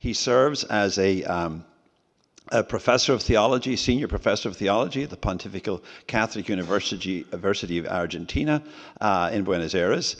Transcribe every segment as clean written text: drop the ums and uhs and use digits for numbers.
He serves as a professor of theology, senior professor of theology at the Pontifical Catholic University of Argentina in Buenos Aires.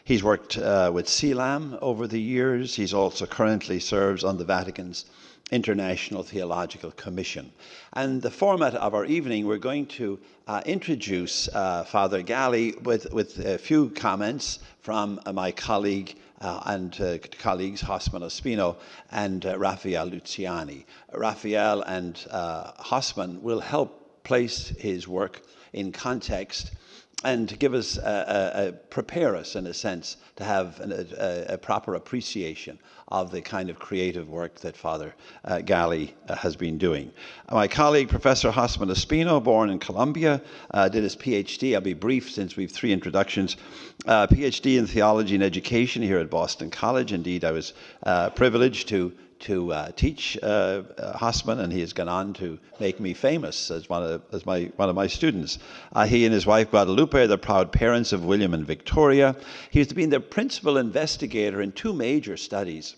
He's worked with CELAM over the years. He's also currently serves on the Vatican's International Theological Commission. And the format of our evening, we're going to introduce Father Galli with a few comments from my colleague and colleagues Hosman Ospino and Raphael Luciani. Raphael and Hosman will help place his work in context and give us, prepare us in a sense to have a proper appreciation of the kind of creative work that Father Galli has been doing. My colleague, Professor Hosman Ospino, born in Colombia, did his PhD. I'll be brief since we have 3 introductions. PhD in theology and education here at Boston College. Indeed, I was privileged to teach Hosman, and he has gone on to make me famous as one of my students. He and his wife Guadalupe are the proud parents of William and Victoria. He's been the principal investigator in 2 major studies.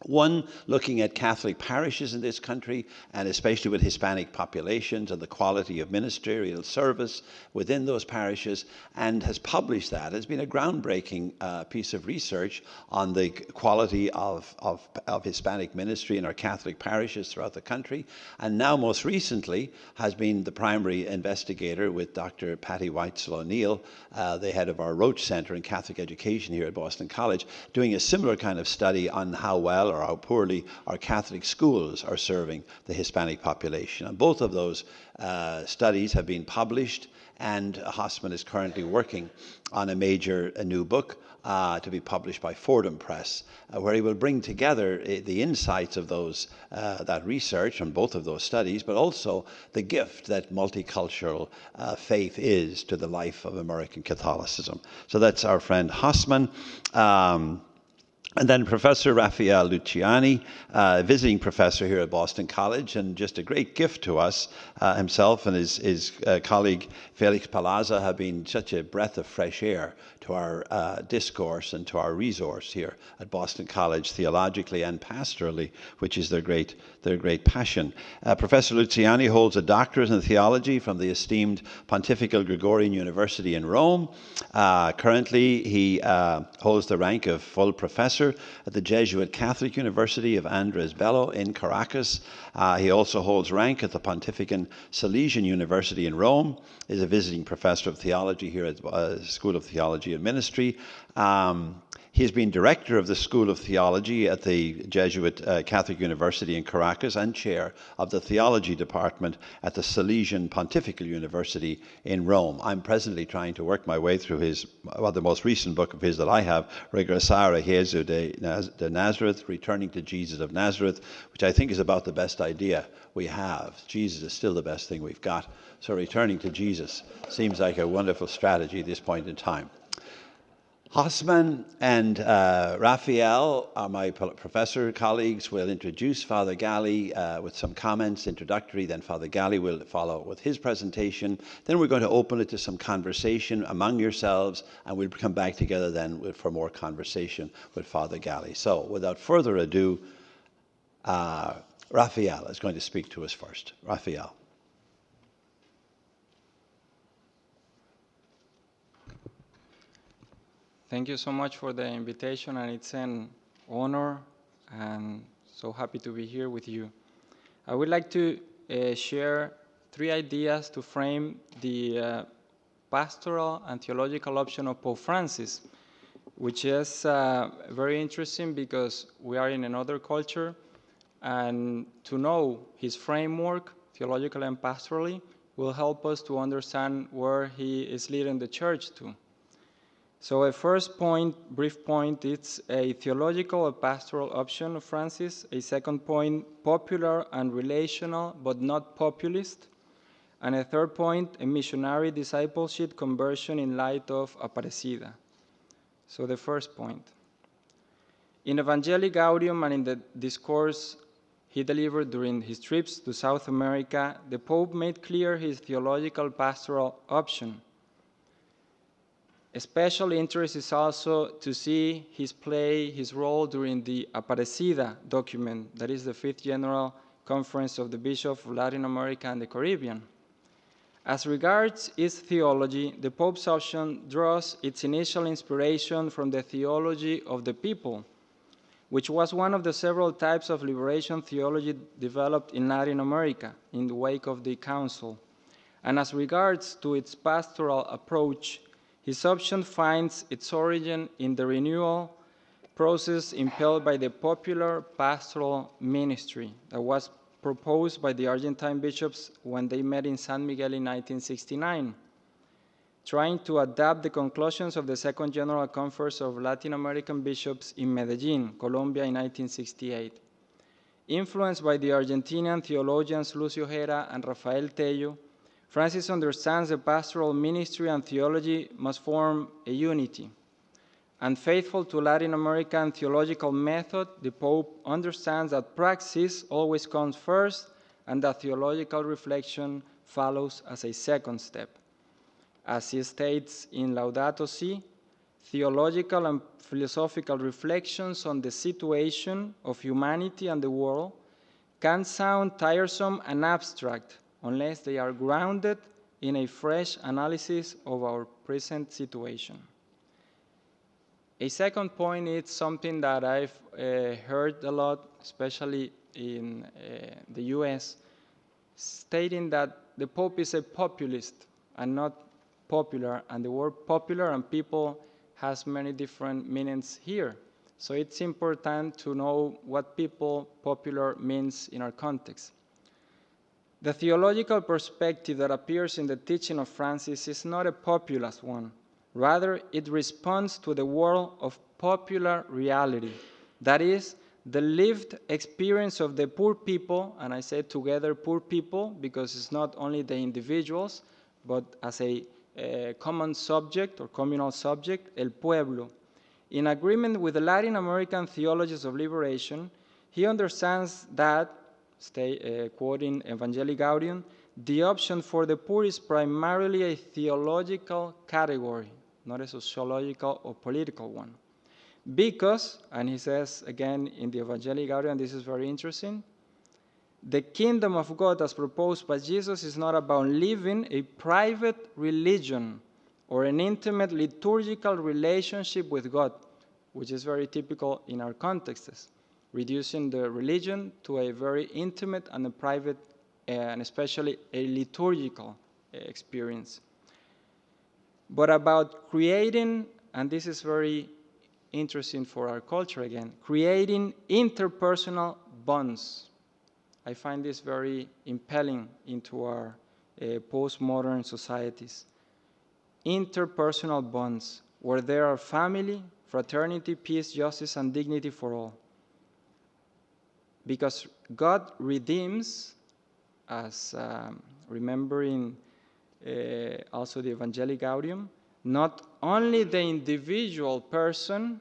One, looking at Catholic parishes in this country, and especially with Hispanic populations and the quality of ministerial service within those parishes, and has published that. It's been a groundbreaking piece of research on the quality of Hispanic ministry in our Catholic parishes throughout the country, and now most recently has been the primary investigator with Dr. Patty Weitzel O'Neill, the head of our Roach Center in Catholic Education here at Boston College, doing a similar kind of study on how well or how poorly our Catholic schools are serving the Hispanic population. And both of those studies have been published, and Hosman is currently working on a new book to be published by Fordham Press, where he will bring together the insights of that research on both of those studies, but also the gift that multicultural faith is to the life of American Catholicism. So that's our friend Hosman. And then Professor Raphael Luciani, visiting professor here at Boston College, and just a great gift to us. Himself and his colleague Felix Palazza have been such a breath of fresh air to our discourse and to our resource here at Boston College, theologically and pastorally, which is their great passion. Professor Luciani holds a doctorate in theology from the esteemed Pontifical Gregorian University in Rome. Currently, he holds the rank of full professor at the Jesuit Catholic University of Andres Bello in Caracas. He also holds rank at the Pontifican Salesian University in Rome, is a visiting professor of theology here at School of Theology and Ministry. He's been director of the School of Theology at the Jesuit Catholic University in Caracas and chair of the Theology Department at the Salesian Pontifical University in Rome. I'm presently trying to work my way through the most recent book of his that I have, Regresar a Jesu de Nazareth, Returning to Jesus of Nazareth, which I think is about the best idea we have. Jesus is still the best thing we've got. So returning to Jesus seems like a wonderful strategy at this point in time. Hosman and Raphael, my professor colleagues, will introduce Father Galli with some comments introductory. Then Father Galli will follow with his presentation. Then we're going to open it to some conversation among yourselves, and we'll come back together then for more conversation with Father Galli. So without further ado, Raphael is going to speak to us first. Raphael. Thank you so much for the invitation, and it's an honor, and so happy to be here with you. I would like to share 3 ideas to frame the pastoral and theological option of Pope Francis, which is very interesting because we are in another culture, and to know his framework, theologically and pastorally, will help us to understand where he is leading the church to. So a first point, brief point, it's a theological or pastoral option of Francis. A second point, popular and relational, but not populist. And a third point, a missionary discipleship conversion in light of Aparecida. So the first point. In Evangelii Gaudium and in the discourse he delivered during his trips to South America, the Pope made clear his theological pastoral option. A special interest is also to see his role during the Aparecida document, that is the 5th General Conference of the Bishops of Latin America and the Caribbean. As regards its theology, the Pope's option draws its initial inspiration from the theology of the people, which was one of the several types of liberation theology developed in Latin America in the wake of the Council. And as regards to its pastoral approach, his option finds its origin in the renewal process impelled by the popular pastoral ministry that was proposed by the Argentine bishops when they met in San Miguel in 1969, trying to adapt the conclusions of the Second General Conference of Latin American Bishops in Medellin, Colombia in 1968. Influenced by the Argentinian theologians Lucio Hera and Rafael Tello, Francis understands the pastoral ministry and theology must form a unity. And faithful to Latin American theological method, the Pope understands that praxis always comes first and that theological reflection follows as a second step. As he states in Laudato Si, theological and philosophical reflections on the situation of humanity and the world can sound tiresome and abstract unless they are grounded in a fresh analysis of our present situation. A second point is something that I've heard a lot, especially in the US, stating that the Pope is a populist and not popular, and the word popular and people has many different meanings here. So it's important to know what people popular means in our context. The theological perspective that appears in the teaching of Francis is not a populist one. Rather, it responds to the world of popular reality. That is, the lived experience of the poor people, and I say together poor people because it's not only the individuals, but as a common subject or communal subject, el pueblo. In agreement with the Latin American theologies of liberation, he understands that, quoting Evangelii Gaudium, the option for the poor is primarily a theological category, not a sociological or political one. Because, and he says again in the Evangelii Gaudium, this is very interesting, the kingdom of God as proposed by Jesus is not about living a private religion or an intimate liturgical relationship with God, which is very typical in our contexts, reducing the religion to a very intimate and a private and especially a liturgical experience. But about creating, and this is very interesting for our culture again, creating interpersonal bonds. I find this very impelling into our postmodern societies. Interpersonal bonds, where there are family, fraternity, peace, justice, and dignity for all. Because God redeems, as remembering also the Evangelii Gaudium, not only the individual person,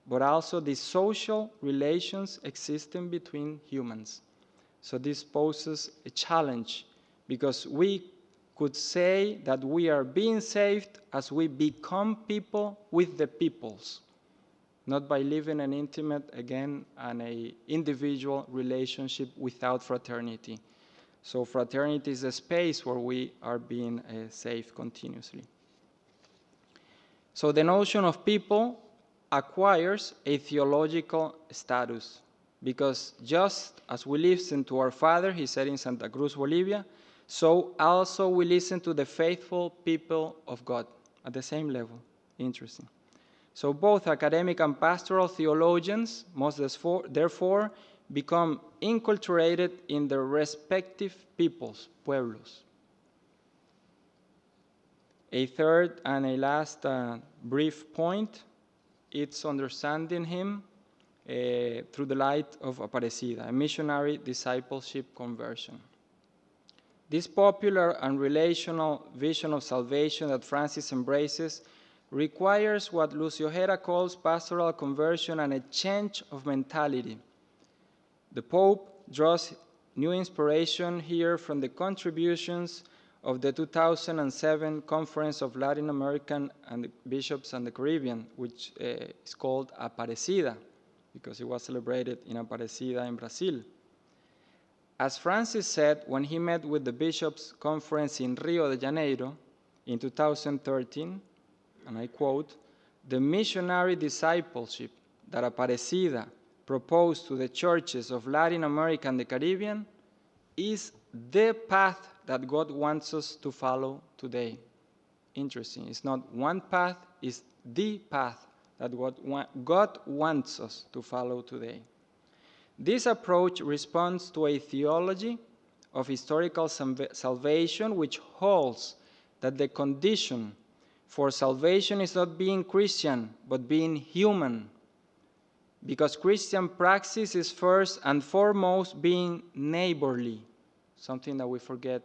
but also the social relations existing between humans. So this poses a challenge, because we could say that we are being saved as we become people with the peoples, not by living an intimate, again, and an individual relationship without fraternity. So fraternity is a space where we are being saved continuously. So the notion of people acquires a theological status, because just as we listen to our Father, he said in Santa Cruz, Bolivia, so also we listen to the faithful people of God at the same level. Interesting. So both academic and pastoral theologians must therefore become inculturated in their respective peoples, pueblos. A third and a last brief point, it's understanding him through the light of Aparecida, a missionary discipleship conversion. This popular and relational vision of salvation that Francis embraces requires what Lucio Hera calls pastoral conversion and a change of mentality. The Pope draws new inspiration here from the contributions of the 2007 Conference of Latin American and Bishops and the Caribbean, which is called Aparecida, because it was celebrated in Aparecida in Brazil. As Francis said when he met with the Bishops' Conference in Rio de Janeiro in 2013, and I quote, "The missionary discipleship that Aparecida proposed to the churches of Latin America and the Caribbean is the path that God wants us to follow today." Interesting. It's not one path, it's the path that God wants us to follow today. This approach responds to a theology of historical salvation which holds that the condition for salvation is not being Christian, but being human, because Christian praxis is first and foremost being neighborly, something that we forget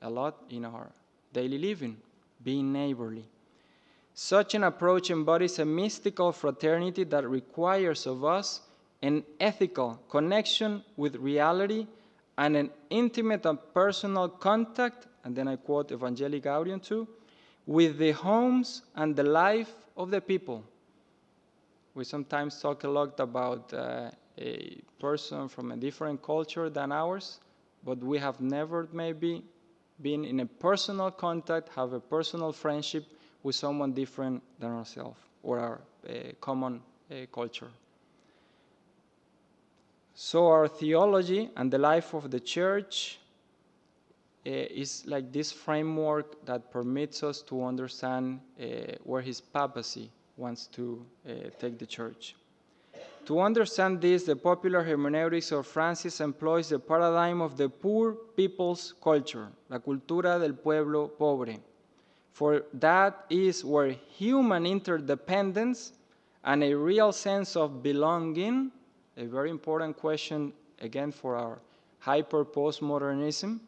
a lot in our daily living, being neighborly. Such an approach embodies a mystical fraternity that requires of us an ethical connection with reality and an intimate and personal contact, and then I quote Evangelii Gaudium too, with the homes and the life of the people. We sometimes talk a lot about a person from a different culture than ours, but we have never maybe been in a personal contact, have a personal friendship with someone different than ourselves or our common culture. So our theology and the life of the church is like this framework that permits us to understand where his papacy wants to take the church. To understand this, the popular hermeneutics of Francis employs the paradigm of the poor people's culture, la cultura del pueblo pobre, for that is where human interdependence and a real sense of belonging, a very important question again for our hyper-postmodernism,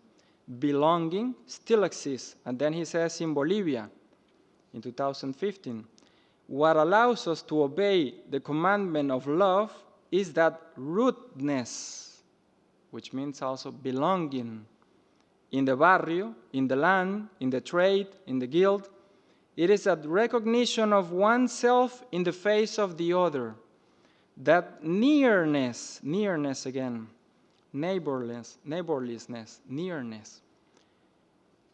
belonging still exists. And then he says in Bolivia in 2015, what allows us to obey the commandment of love is that rootedness, which means also belonging, in the barrio, in the land, in the trade, in the guild. It is that recognition of oneself in the face of the other, that nearness again, neighborliness, nearness,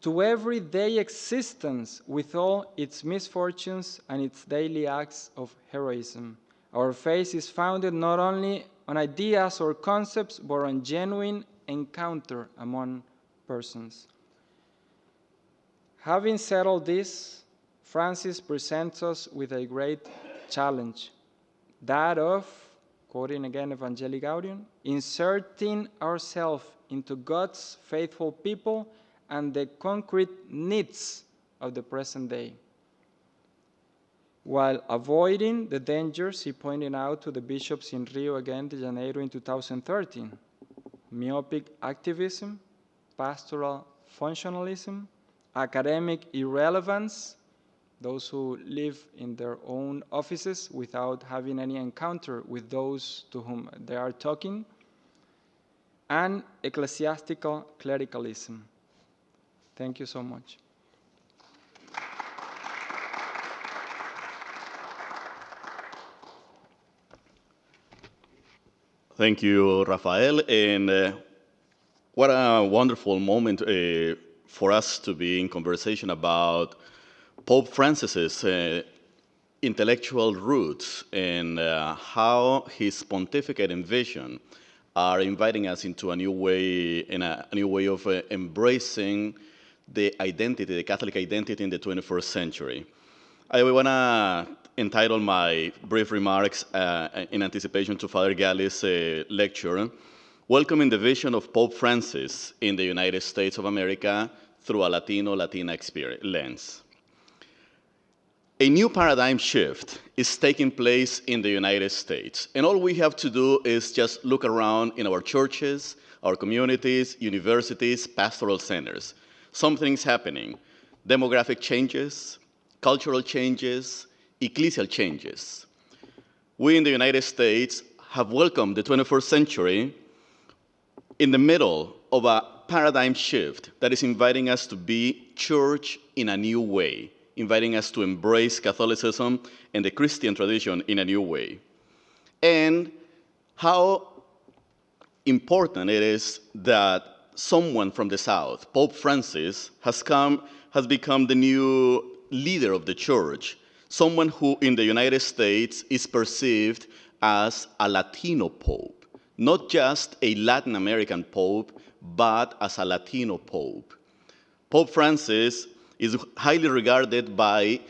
to everyday existence with all its misfortunes and its daily acts of heroism. Our faith is founded not only on ideas or concepts, but on genuine encounter among persons. Having said all this, Francis presents us with a great challenge, that of, quoting again Evangelii Gaudium, inserting ourselves into God's faithful people and the concrete needs of the present day, while avoiding the dangers he pointed out to the bishops in Rio de Janeiro in 2013, myopic activism, pastoral functionalism, academic irrelevance, those who live in their own offices without having any encounter with those to whom they are talking, and ecclesiastical clericalism. Thank you so much. Thank you, Rafael, and what a wonderful moment for us to be in conversation about Pope Francis's intellectual roots and how his pontificate and vision are inviting us into a new way of embracing the identity, the Catholic identity in the 21st century. I want to entitle my brief remarks in anticipation to Father Galli's lecture, Welcoming the Vision of Pope Francis in the United States of America through a Latino-Latina lens. A new paradigm shift is taking place in the United States, and all we have to do is just look around in our churches, our communities, universities, pastoral centers. Something's happening. Demographic changes, cultural changes, ecclesial changes. We in the United States have welcomed the 21st century in the middle of a paradigm shift that is inviting us to be church in a new way, inviting us to embrace Catholicism and the Christian tradition in a new way. And how important it is that someone from the South, Pope Francis, has become the new leader of the church, someone who in the United States is perceived as a Latino pope, not just a Latin American pope, but as a Latino pope. Pope Francis is highly regarded by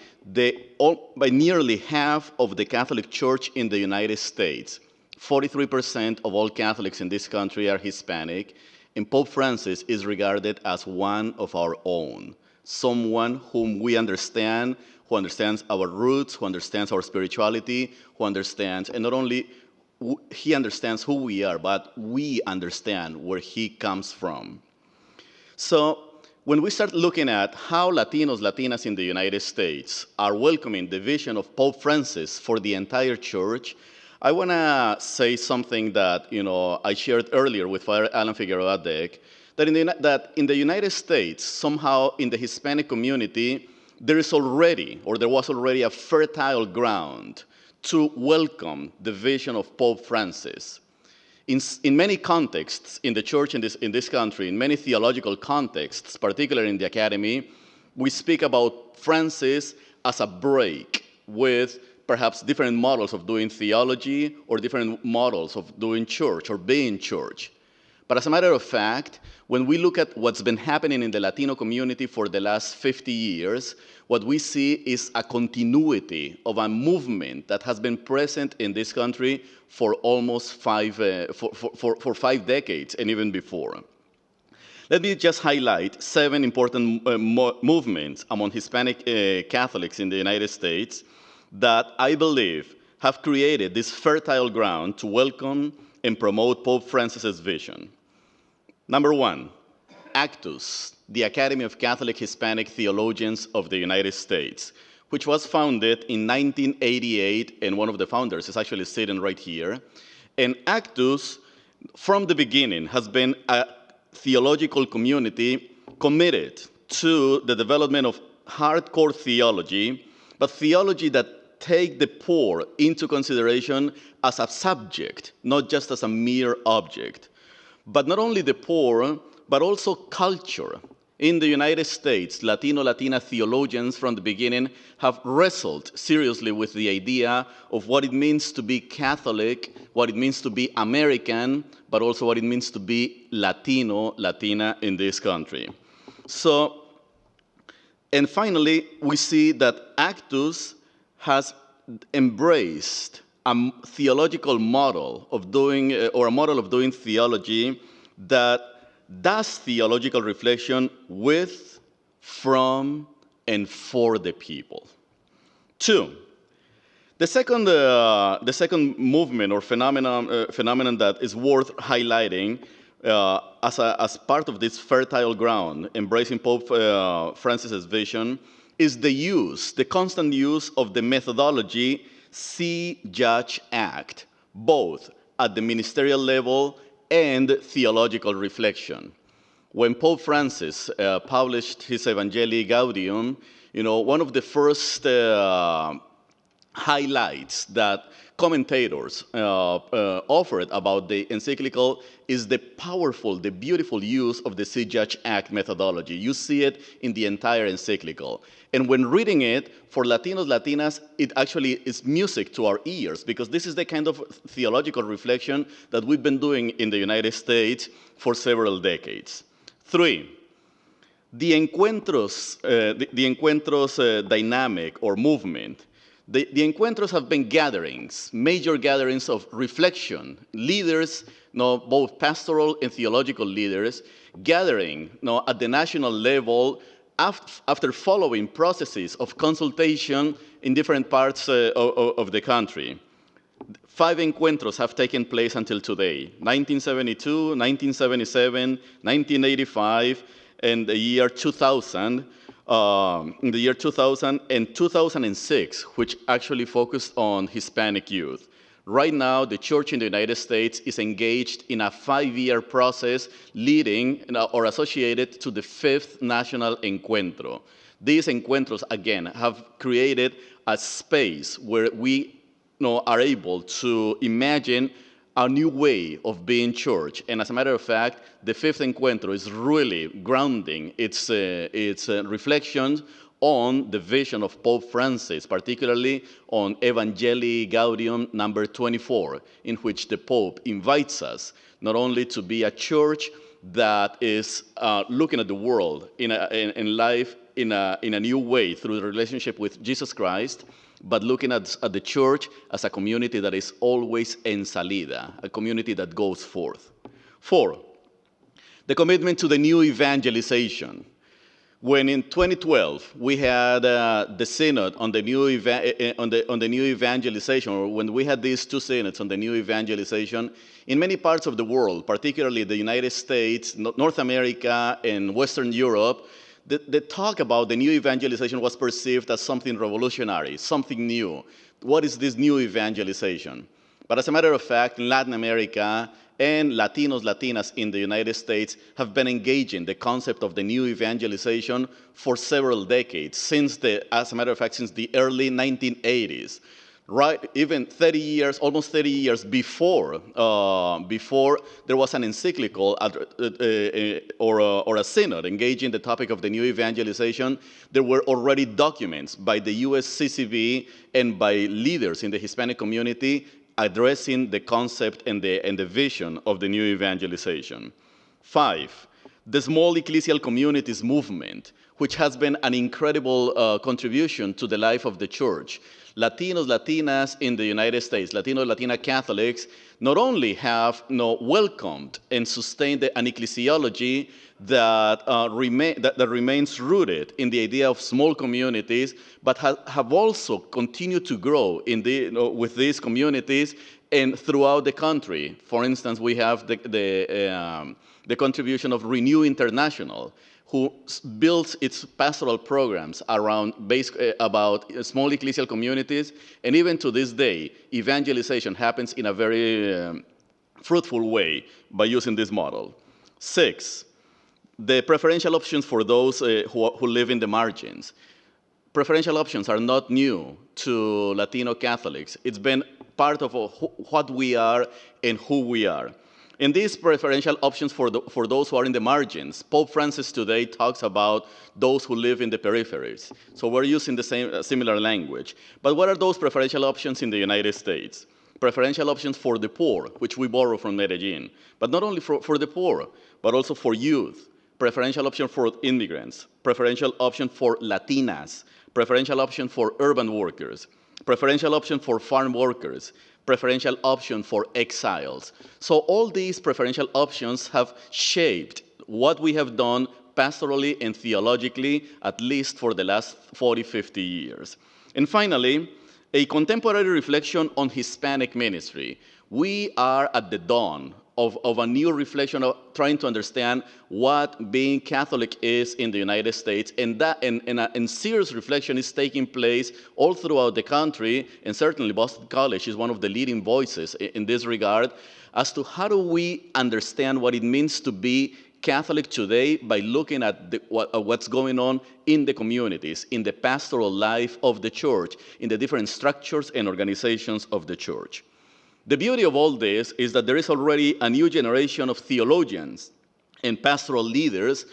nearly half of the Catholic Church in the United States. 43% of all Catholics in this country are Hispanic, and Pope Francis is regarded as one of our own, someone whom we understand, who understands our roots, who understands our spirituality, who understands, and not only he understands who we are, but we understand where he comes from. So when we start looking at how Latinos, Latinas in the United States are welcoming the vision of Pope Francis for the entire church, I want to say something that I shared earlier with Father Alan Figueroa Deck, that in the United States, somehow in the Hispanic community, there was already a fertile ground to welcome the vision of Pope Francis. In many contexts in the church in this country, in many theological contexts, particularly in the academy, we speak about Francis as a break with perhaps different models of doing theology or different models of doing church or being church. But as a matter of fact, when we look at what's been happening in the Latino community for the last 50 years, what we see is a continuity of a movement that has been present in this country for almost 5 decades and even before. Let me just highlight 7 important movements among Hispanic Catholics in the United States that I believe have created this fertile ground to welcome and promote Pope Francis's vision. Number 1, Actus, the Academy of Catholic Hispanic Theologians of the United States, which was founded in 1988, and one of the founders is actually sitting right here. And Actus, from the beginning, has been a theological community committed to the development of hardcore theology, but theology that take the poor into consideration as a subject, not just as a mere object. But not only the poor, but also culture. In the United States, Latino, Latina theologians from the beginning have wrestled seriously with the idea of what it means to be Catholic, what it means to be American, but also what it means to be Latino, Latina in this country. And finally, we see that Actus has embraced a theological model of doing, or a model of doing theology that does theological reflection with, from, and for the people. 2, the second movement or phenomenon that is worth highlighting as part of this fertile ground, embracing Pope Francis's vision, is the constant use of the methodology See, Judge, Act, both at the ministerial level and theological reflection. When Pope Francis published his Evangelii Gaudium, one of the first highlights that commentators offered about the encyclical is the powerful, the beautiful use of the See, Judge, Act methodology. You see it in the entire encyclical. And when reading it, for Latinos, Latinas, it actually is music to our ears, because this is the kind of theological reflection that we've been doing in the United States for several decades. 3, the encuentros dynamic or movement. The encuentros have been gatherings, major gatherings of reflection, leaders, both pastoral and theological leaders, gathering at the national level after following processes of consultation in different parts of the country. 5 encuentros have taken place until today: 1972, 1977, 1985, and the year 2000. In the year 2000 and 2006, which actually focused on Hispanic youth. Right now, the church in the United States is engaged in a 5-year process leading or associated to the 5th National Encuentro. These encuentros, again, have created a space where we are able to imagine a new way of being church. And as a matter of fact, the 5th Encuentro is really grounding its reflections on the vision of Pope Francis, particularly on Evangelii Gaudium number 24, in which the Pope invites us not only to be a church that is looking at the world in life in a new way through the relationship with Jesus Christ, but looking at the church as a community that is always en salida, a community that goes forth. 4, the commitment to the new evangelization. When in 2012 we had the synod on the new evangelization, or when we had these 2 synods on the new evangelization, in many parts of the world, particularly the United States, North America, and Western Europe, the talk about the new evangelization was perceived as something revolutionary, something new. What is this new evangelization? But as a matter of fact, in Latin America, and Latinos, Latinas in the United States have been engaging the concept of the new evangelization for several decades, as a matter of fact, since the early 1980s, right? Even 30 years, almost 30 years before there was an encyclical or a synod engaging the topic of the new evangelization, there were already documents by the US CCB and by leaders in the Hispanic community addressing the concept and the vision of the new evangelization. 5, the small ecclesial communities movement, which has been an incredible contribution to the life of the church. Latinos, Latinas in the United States, Latino, Latina Catholics, not only have welcomed and sustained an ecclesiology that remains rooted in the idea of small communities, but have also continued to grow with these communities and throughout the country. For instance, we have the contribution of Renew International, who builds its pastoral programs about small ecclesial communities, and even to this day, evangelization happens in a very fruitful way by using this model. 6, the preferential options for those who live in the margins. Preferential options are not new to Latino Catholics. It's been part of what we are and who we are. In these preferential options for those who are in the margins, Pope Francis today talks about those who live in the peripheries. So we're using the similar language. But what are those preferential options in the United States? Preferential options for the poor, which we borrow from Medellin. But not only for the poor, but also for youth. Preferential option for immigrants. Preferential option for Latinas. Preferential option for urban workers. Preferential option for farm workers. Preferential option for exiles. So all these preferential options have shaped what we have done pastorally and theologically, at least for the last 40, 50 years. And finally, a contemporary reflection on Hispanic ministry. We are at the dawn of a new reflection of trying to understand what being Catholic is in the United States, and serious reflection is taking place all throughout the country, and certainly Boston College is one of the leading voices in this regard, as to how do we understand what it means to be Catholic today by looking at what's going on in the communities, in the pastoral life of the church, in the different structures and organizations of the church. The beauty of all this is that there is already a new generation of theologians and pastoral leaders,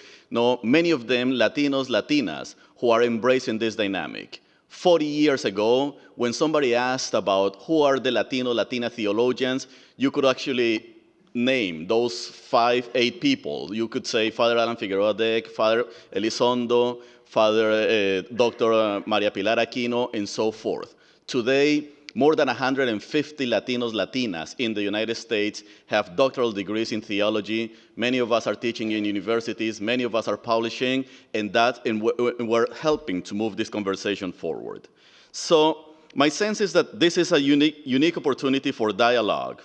many of them Latinos, Latinas, who are embracing this dynamic. 40 years ago, when somebody asked about who are the Latino, Latina theologians, you could actually name those 5, 8 people. You could say Father Alan Figueroa Deck, Father Elizondo, Father Dr. Maria Pilar Aquino, and so forth. Today, more than 150 Latinos, Latinas in the United States have doctoral degrees in theology. Many of us are teaching in universities. Many of us are publishing, and we're helping to move this conversation forward. So my sense is that this is a unique opportunity for a dialogue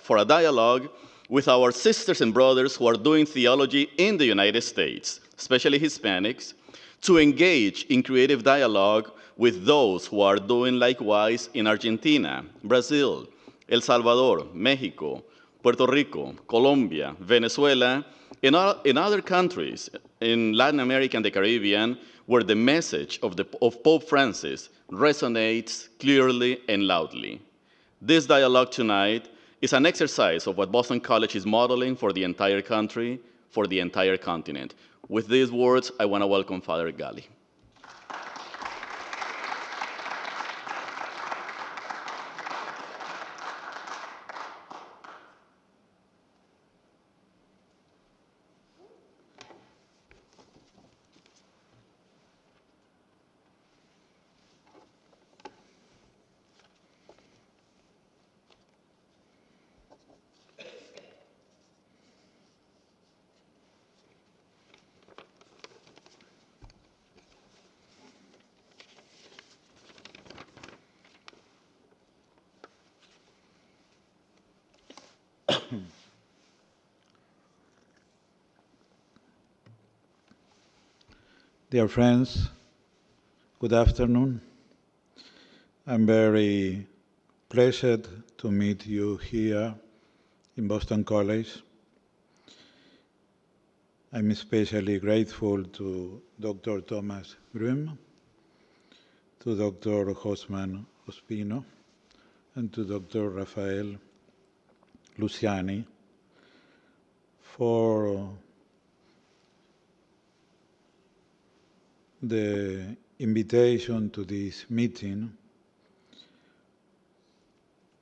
with our sisters and brothers who are doing theology in the United States, especially Hispanics, to engage in creative dialogue with those who are doing likewise in Argentina, Brazil, El Salvador, Mexico, Puerto Rico, Colombia, Venezuela, and other countries in Latin America and the Caribbean where the message of Pope Francis resonates clearly and loudly. This dialogue tonight is an exercise of what Boston College is modeling for the entire country, for the entire continent. With these words, I want to welcome Father Galli. Dear friends, good afternoon. I'm very pleased to meet you here in Boston College. I'm especially grateful to Dr. Thomas Grimm, to Dr. Hosman Ospino, and to Dr. Rafael Luciani for the invitation to this meeting,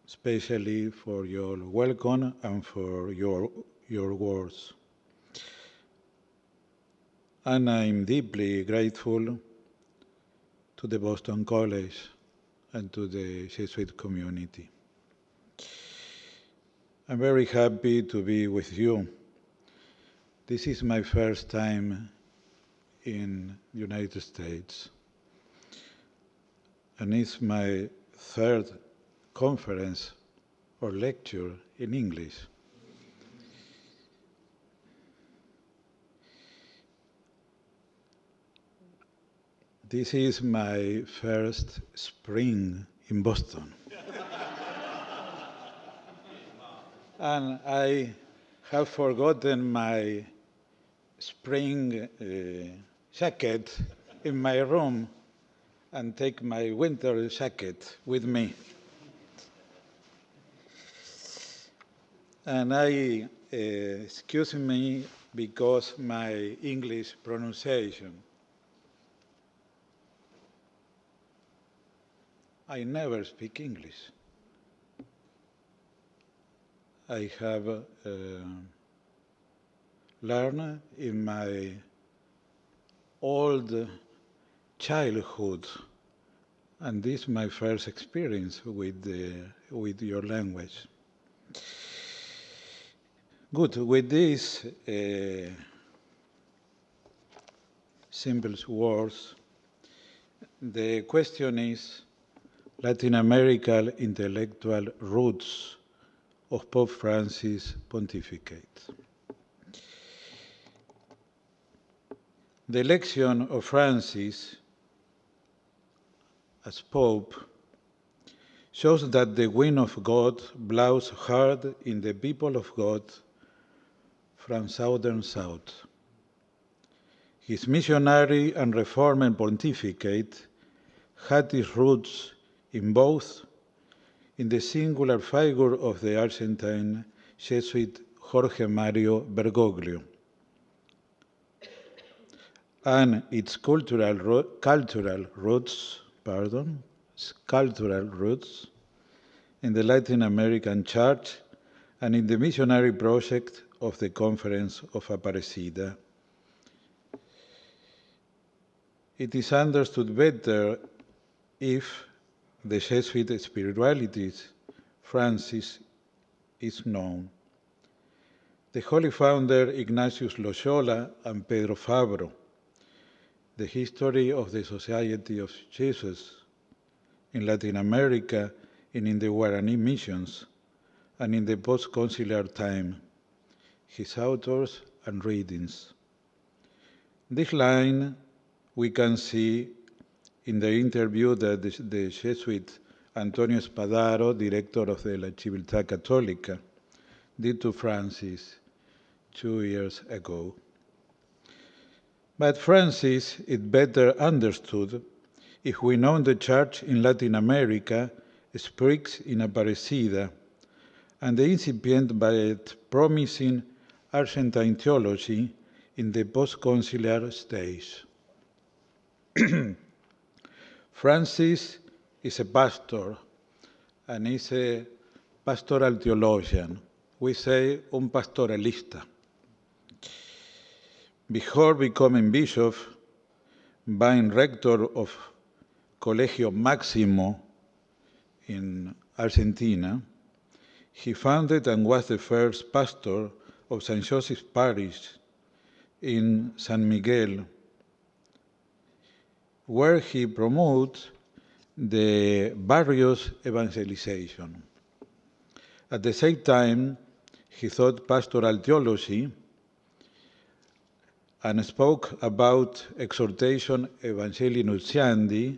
especially for your welcome and for your words. And I'm deeply grateful to the Boston College and to the Jesuit community. I'm very happy to be with you. This is my first time in the United States, and it's my third conference or lecture in English. This is my first spring in Boston. And I have forgotten my spring jacket in my room and take my winter jacket with me. And excuse me because my English pronunciation. I never speak English. I have learned in my old childhood, and this is my first experience with your language. Good. With these simple words, the question is Latin American intellectual roots of Pope Francis' pontificate. The election of Francis as Pope shows that the wind of God blows hard in the people of God from southern south. His missionary and reforming pontificate had its roots in both in the singular figure of the Argentine Jesuit Jorge Mario Bergoglio and its cultural roots in the Latin American Church and in the missionary project of the Conference of Aparecida. It is understood better if the Jesuit spiritualities Francis is known. The Holy Founder Ignatius Loyola and Pedro Fabro, the history of the Society of Jesus in Latin America and in the Guarani missions, and in the post-conciliar time, his authors and readings. This line we can see in the interview that the Jesuit Antonio Spadaro, director of the La Civiltà Cattolica, did to Francis 2 years ago. But Francis is better understood if we know the Church in Latin America speaks in Aparecida, and the incipient but promising Argentine theology in the post-conciliar stage. Francis is a pastor, and is a pastoral theologian. We say un pastoralista. Before becoming bishop, being rector of Colegio Máximo in Argentina, he founded and was the first pastor of St. Joseph's Parish in San Miguel, where he promoted the barrios evangelization. At the same time, he taught pastoral theology and spoke about exhortation Evangelii Nuntiandi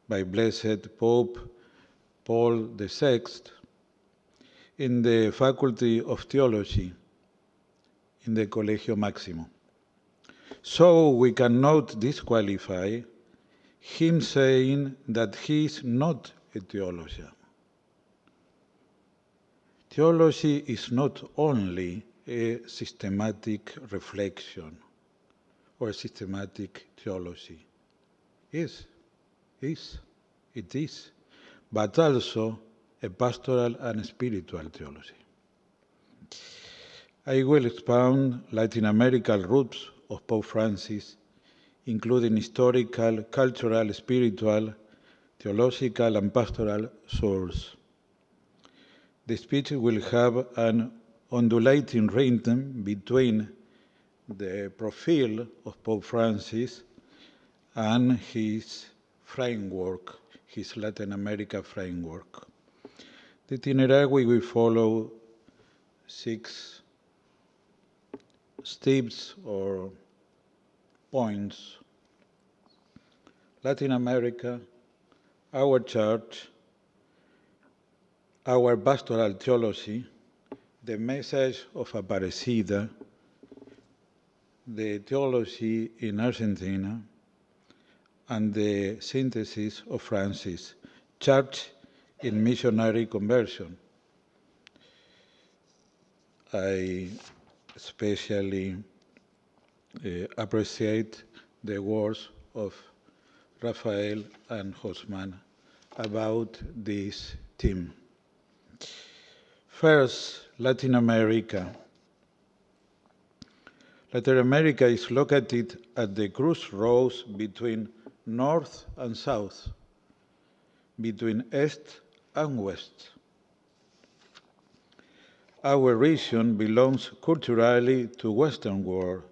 by Blessed Pope Paul VI in the Faculty of Theology in the Colegio Máximo. So we cannot disqualify him saying that he is not a theologian. Theology is not only a systematic reflection or a systematic theology. It is, but also a pastoral and spiritual theology. I will expound Latin American roots of Pope Francis, including historical, cultural, spiritual, theological, and pastoral source. The speech will have an undulating rhythm between the profile of Pope Francis and his framework, his Latin America framework. The itinerary will follow 6 steps or points. Latin America, our church, our pastoral theology, the message of Aparecida, the theology in Argentina, and the synthesis of Francis, church in missionary conversion. I especially appreciate the words of Rafael and Josman about this theme. First, Latin America. Latin America is located at the crossroads between North and South, between East and West. Our region belongs culturally to Western world,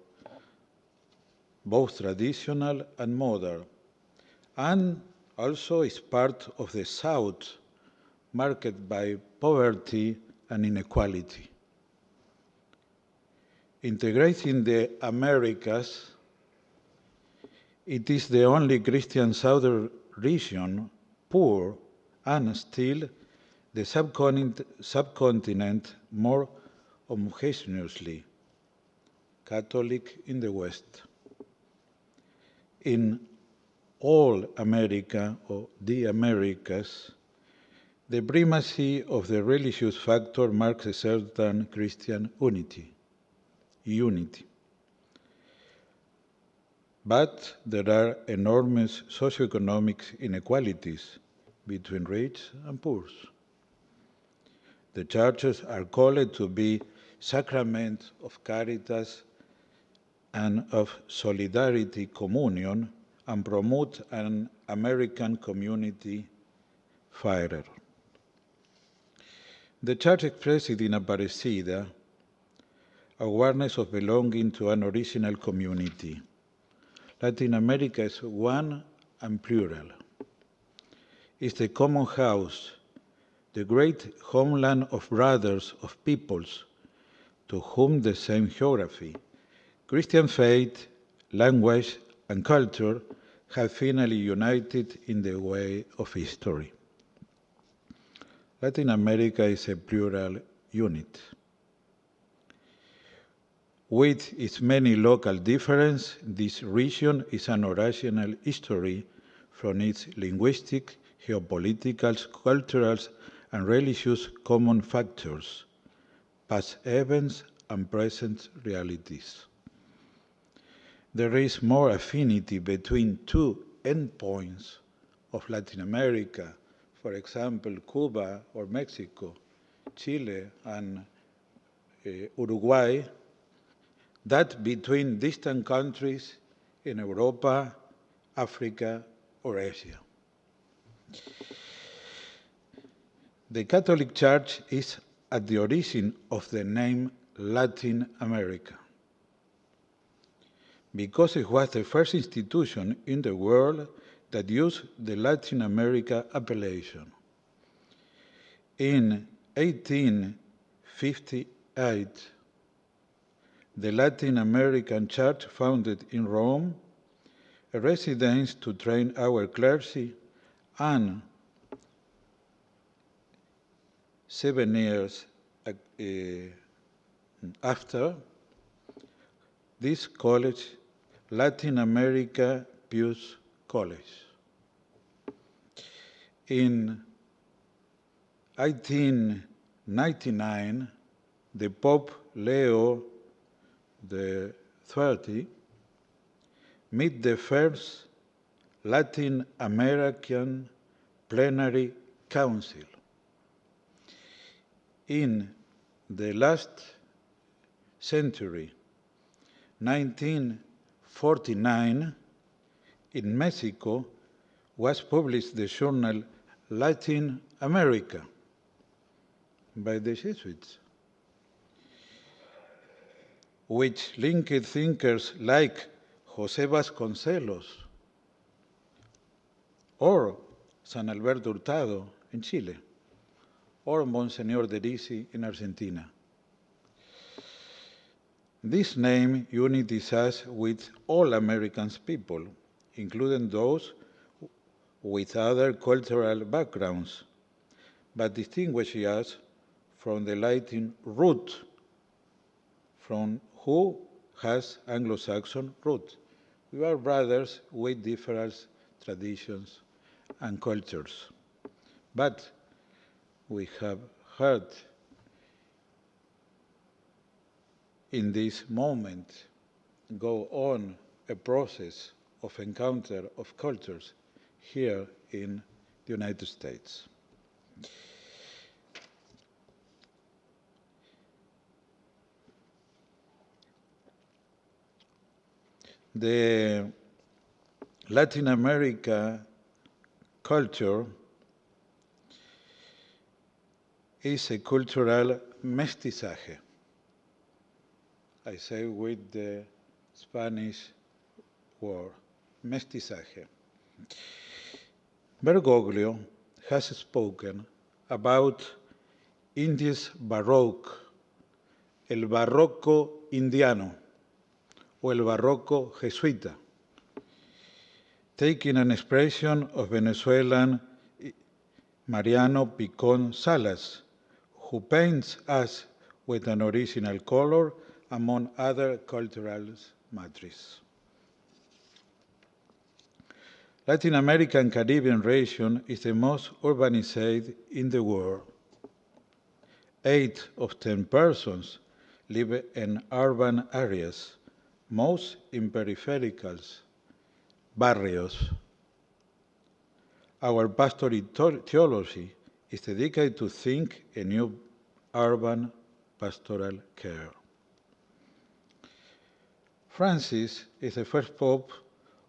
both traditional and modern, and also is part of the South, marked by poverty and inequality. Integrating the Americas, it is the only Christian southern region, poor, and still the subcontinent more homogeneously Catholic in the West. In all America, or the Americas, the primacy of the religious factor marks a certain Christian unity. But there are enormous socioeconomic inequalities between rich and poor. The churches are called to be sacraments of caritas and of solidarity communion and promote an American community fairer. The church expressed in Aparecida awareness of belonging to an original community. Latin America is one and plural. It's the common house, the great homeland of brothers, of peoples, to whom the same geography, Christian faith, language, and culture have finally united in the way of history. Latin America is a plural unit. With its many local differences, this region is an orational history from its linguistic, geopolitical, cultural, and religious common factors, past events and present realities. There is more affinity between two endpoints of Latin America, for example, Cuba or Mexico, Chile and Uruguay, that between distant countries in Europa, Africa, or Asia. The Catholic Church is at the origin of the name Latin America, because it was the first institution in the world that used the Latin America appellation. In 1858, the Latin American Church founded in Rome a residence to train our clergy, and 7 years after, this college, Latin America Pius College. In 1899, the Pope Leo XIII met the first Latin American Plenary Council. In the last century, 1949, in Mexico, was published the journal Latin America by the Jesuits, which linked thinkers like José Vasconcelos or San Alberto Hurtado in Chile, or Monseñor de Risi in Argentina. This name unites us with all American people, including those with other cultural backgrounds, but distinguishes us from the Latin root, from who has Anglo-Saxon root. We are brothers with different traditions and cultures. But we have heard in this moment go on a process of encounter of cultures here in the United States. The Latin America culture is a cultural mestizaje. I say with the Spanish word, mestizaje. Bergoglio has spoken about India's Baroque, el barroco indiano, o el barroco jesuita, taking an expression of Venezuelan Mariano Picón Salas, who paints us with an original color among other cultural matrices. Latin America and Caribbean region is the most urbanized in the world. 8 of 10 persons live in urban areas, most in periphericals, barrios. Our pastoral theology is dedicated to think a new urban pastoral care. Francis is the first pope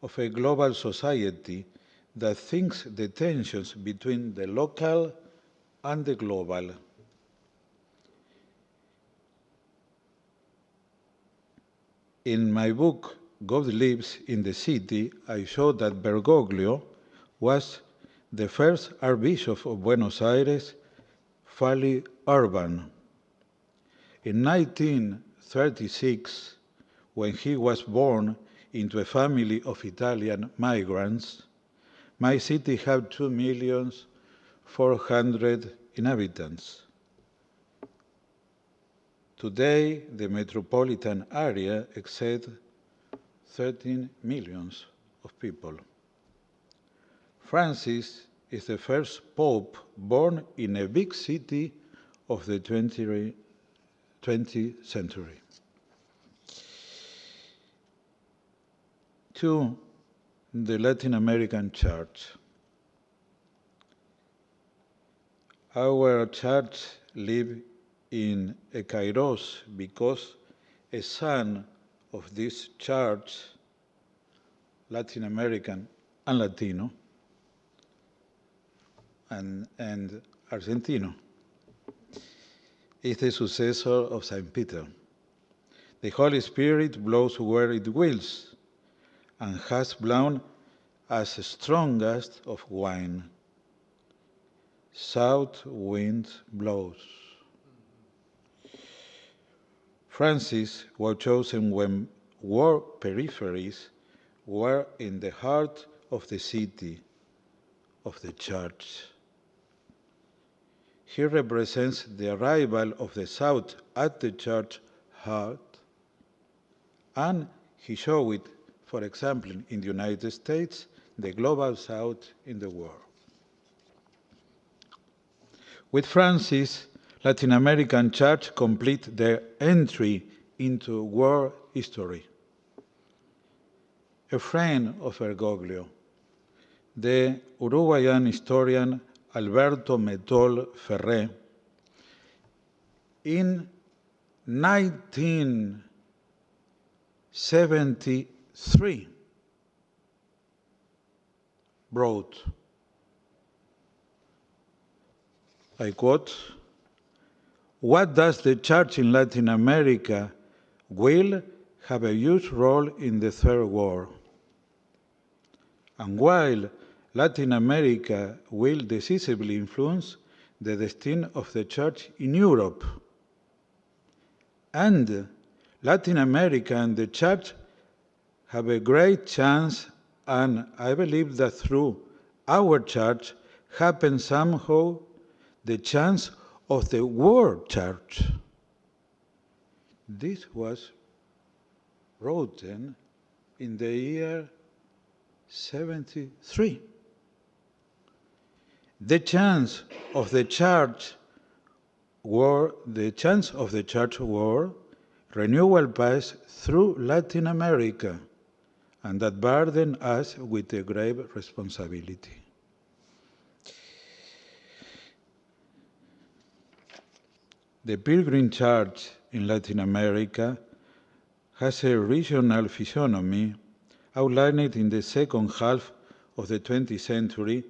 of a global society that thinks the tensions between the local and the global. In my book, God Lives in the City, I show that Bergoglio was the first Archbishop of Buenos Aires, fully urban. In 1936, when he was born into a family of Italian migrants, my city had 2,411,000 inhabitants. Today, the metropolitan area exceeds 13 million of people. Francis is the first pope born in a big city of the 20th century. 2, the Latin American Church. Our church lives in a kairos because a son of this church, Latin American and Latino, and Argentino, is the successor of Saint Peter. The Holy Spirit blows where it wills and has blown as strongest of wine. South wind blows. Francis was chosen when war peripheries were in the heart of the city, of the church. He represents the arrival of the South at the church heart, and he showed it, for example, in the United States, the global South in the world. With Francis, Latin American Church complete their entry into world history. A friend of Bergoglio, the Uruguayan historian Alberto Metol Ferré, in 1973 wrote, I quote, "What does the Church in Latin America will have a huge role in the Third World. And while Latin America will decisively influence the destiny of the Church in Europe, and Latin America and the Church have a great chance, and I believe that through our Church happens somehow the chance of the world Church." This was written in the year 73. The chance of the Church war, renewal passed through Latin America, and that burdened us with a grave responsibility. The Pilgrim Church in Latin America has a regional physiognomy outlined in the second half of the 20th century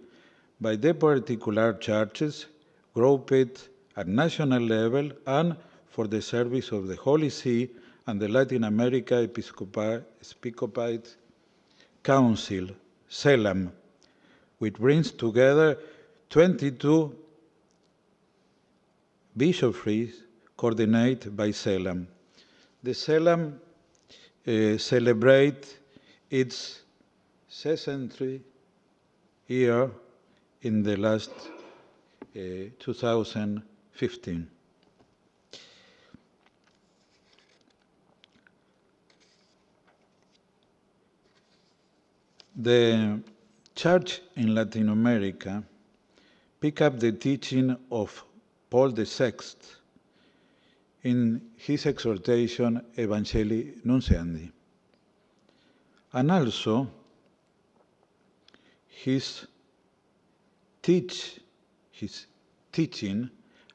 by the particular churches grouped at national level and for the service of the Holy See and the Latin America Episcopate Council, CELAM, which brings together 22 bishoprics coordinated by CELAM. The CELAM celebrates its 60th year in the last 2015. The Church in Latin America picked up the teaching of Paul VI in his exhortation Evangelii Nunciandi, and also his teaching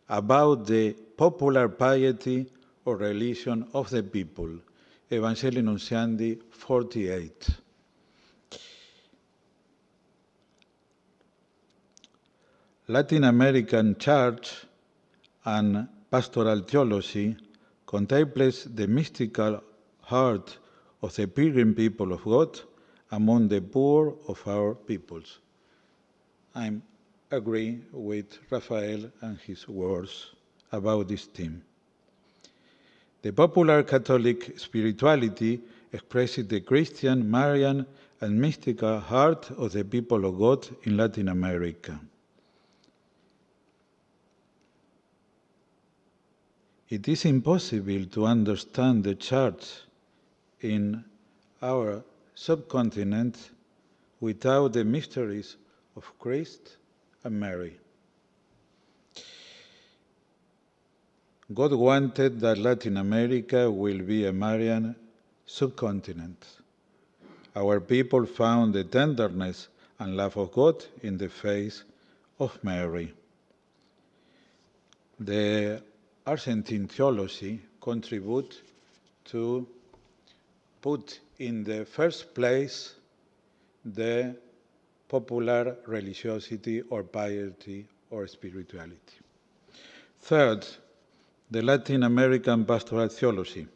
about the popular piety or religion of the people, Evangelii Nunciandi 48. Latin American Church and Pastoral Theology contemplates the mystical heart of the pilgrim people of God among the poor of our peoples. I agree with Raphael and his words about this theme. The popular Catholic spirituality expresses the Christian, Marian, and mystical heart of the people of God in Latin America. It is impossible to understand the Church in our subcontinent without the mysteries of Christ and Mary. God wanted that Latin America will be a Marian subcontinent. Our people found the tenderness and love of God in the face of Mary. The Argentine theology contributes to put in the first place the popular religiosity or piety or spirituality. Third, the Latin American pastoral theology.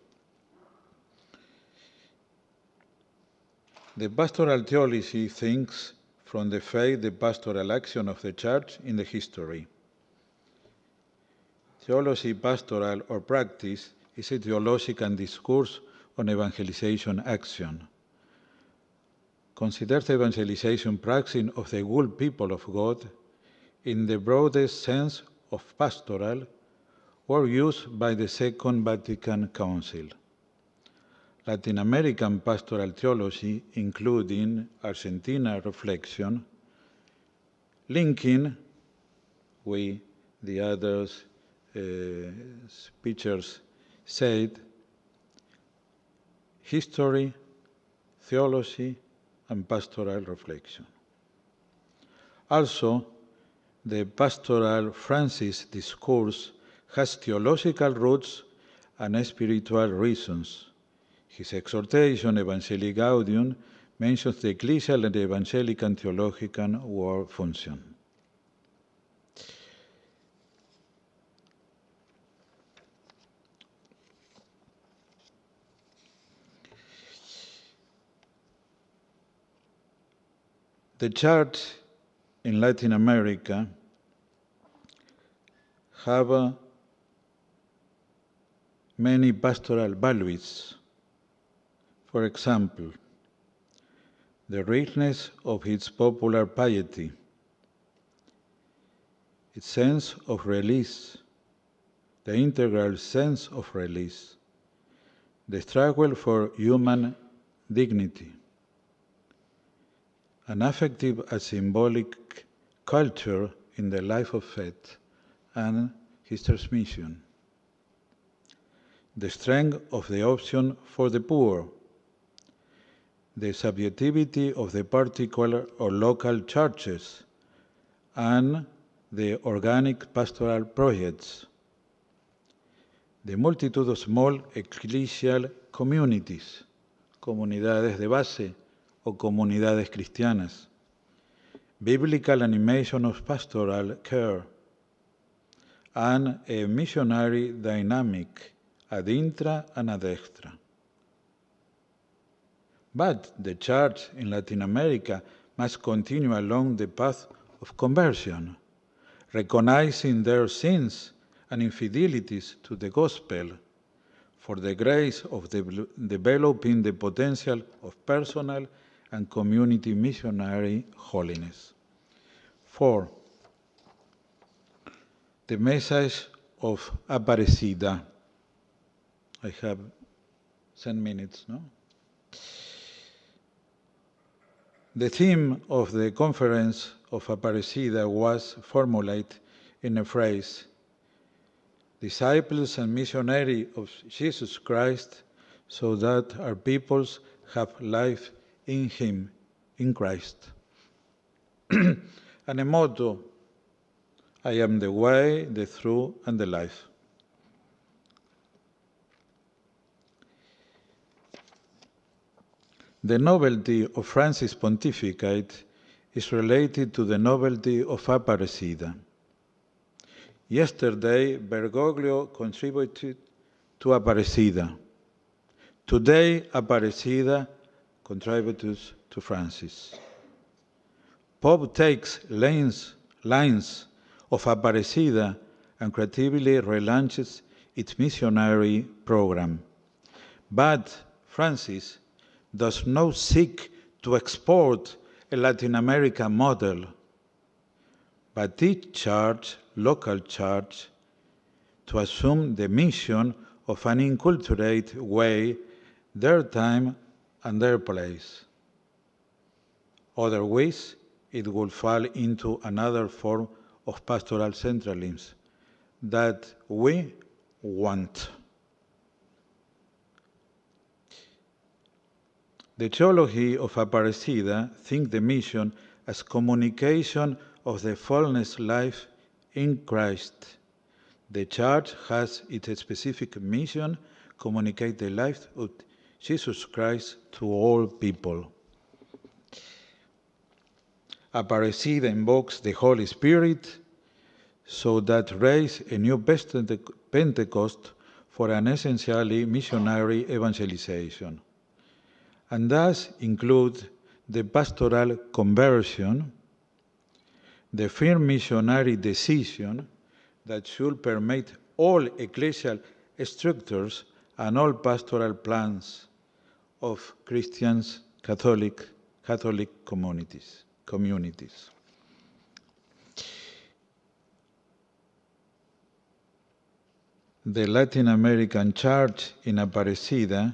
The pastoral theology thinks from the faith the pastoral action of the Church in the history. Theology, pastoral, or practice is a theological discourse on evangelization action. Considers the evangelization practice of the whole people of God in the broadest sense of pastoral were used by the Second Vatican Council. Latin American pastoral theology, including Argentina reflection, linking with the others speakers said, history, theology, and pastoral reflection. Also, the pastoral Francis discourse has theological roots and spiritual reasons. His exhortation, Evangelii Gaudium, mentions the ecclesial and evangelical theological work function. The Church in Latin America have many pastoral values. For example, the richness of its popular piety, its sense of release, the integral sense of release, the struggle for human dignity, an affective and symbolic culture in the life of faith and his transmission, the strength of the option for the poor, the subjectivity of the particular or local churches, and the organic pastoral projects, the multitude of small ecclesial communities, comunidades de base o comunidades cristianas, biblical animation of pastoral care, and a missionary dynamic ad intra and ad extra. But the Church in Latin America must continue along the path of conversion, recognizing their sins and infidelities to the gospel for the grace of developing the potential of personal and community missionary holiness. 4. The message of Aparecida. I have 10 minutes, no? The theme of the conference of Aparecida was formulated in a phrase, disciples and missionaries of Jesus Christ, so that our peoples have life in Him, in Christ. And a motto, I am the way, the truth, and the life. The novelty of Francis' pontificate is related to the novelty of Aparecida. Yesterday, Bergoglio contributed to Aparecida. Today, Aparecida contributes to Francis. Pope takes lines of Aparecida and creatively relaunches its missionary program. But Francis does not seek to export a Latin American model, but each church, local church, to assume the mission of an inculturate way, their time and their place. Otherwise, it will fall into another form of pastoral centralism that we want. The theology of Aparecida thinks the mission as communication of the fullness life in Christ. The Church has its specific mission, communicate the life of Jesus Christ to all people. Aparecida invokes the Holy Spirit so that raise a new Pentecost for an essentially missionary evangelization, and thus include the pastoral conversion, the firm missionary decision that should permeate all ecclesial structures and all pastoral plans of Christians, Catholic communities. The Latin American Church in Aparecida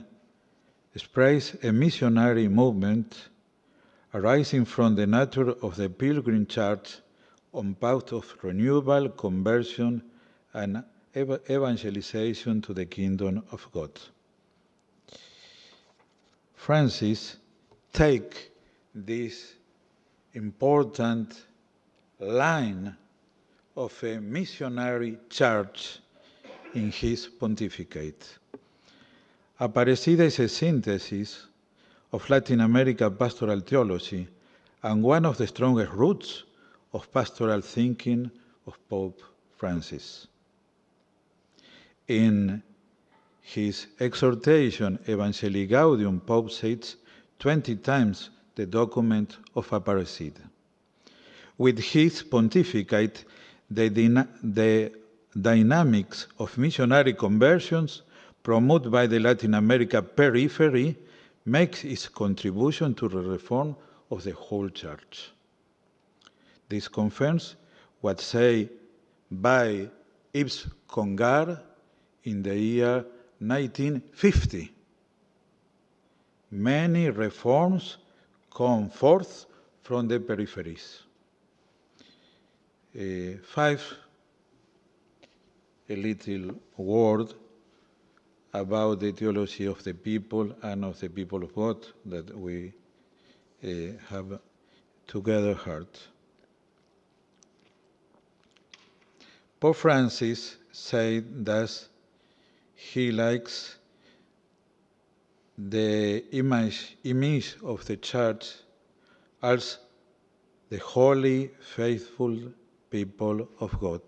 expressed a missionary movement arising from the nature of the Pilgrim Church on path of renewal, conversion, and evangelization to the kingdom of God. Francis take this important line of a missionary church in his pontificate. Aparecida is a synthesis of Latin American pastoral theology and one of the strongest roots of pastoral thinking of Pope Francis. In his exhortation, Evangelii Gaudium, Pope cites 20 times the document of Aparecida. With his pontificate, the dynamics of missionary conversions promoted by the Latin America periphery makes its contribution to the reform of the whole Church. This confirms what said by Yves Congar in the year 1950. Many reforms come forth from the peripheries. A little word about the theology of the people and of the people of God that we have together heard. Pope Francis said that he likes the image of the Church as the holy, faithful people of God.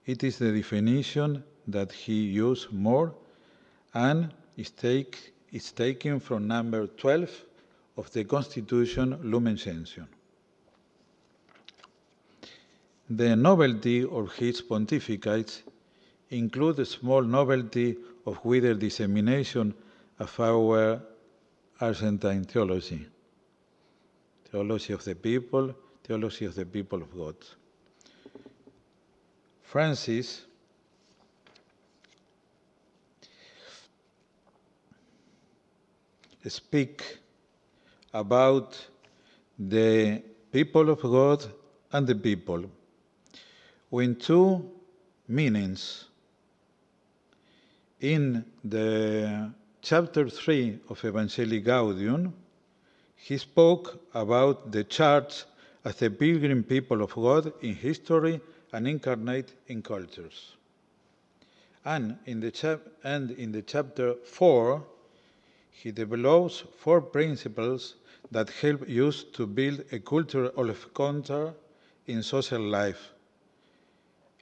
It is the definition that he used more and is taken from number 12 of the Constitution Lumen Gentium. The novelty of his pontificates include a small novelty of wider dissemination of our Argentine theology. Theology of the people of God. Francis speak about the people of God and the people with two meanings. In the chapter 3 of Evangelii Gaudium, he spoke about the Church as the pilgrim people of God in history and incarnate in cultures. And in the chapter 4, he develops 4 principles that help us to build a culture of contact in social life.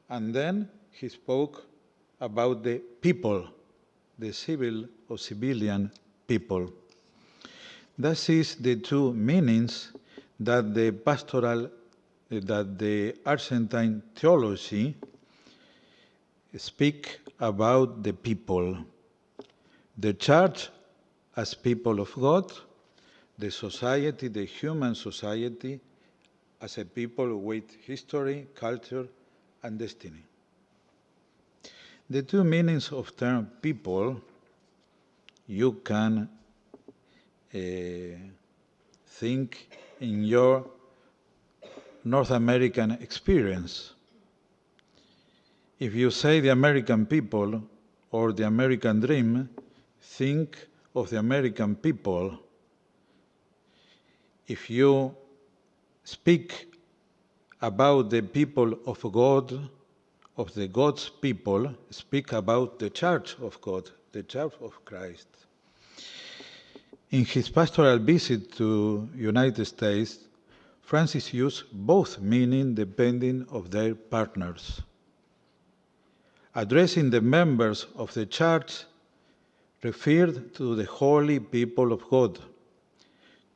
And then he spoke about the people, the civil or civilian people. That is the two meanings that the Argentine theology speak about the people. The Church as people of God, the society, the human society, as a people with history, culture, and destiny. The two meanings of term people, you can think in your North American experience. If you say the American people or the American dream, think of the American people. If you speak about the people of God, of the God's people, speak about the Church of God, the Church of Christ. In his pastoral visit to United States, Francis used both meaning depending on their partners. Addressing the members of the Church referred to the holy people of God.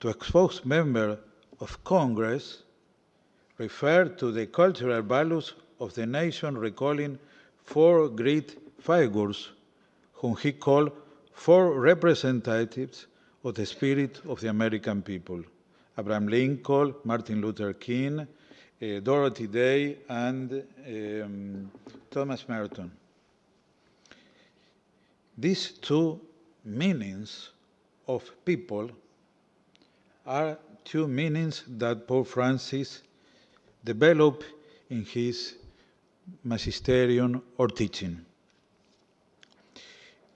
To expose members of Congress referred to the cultural values of the nation, recalling four great figures whom he called four representatives of the spirit of the American people: Abraham Lincoln, Martin Luther King, Dorothy Day, and Thomas Merton. These two meanings of people are two meanings that Pope Francis developed in his magisterium or teaching.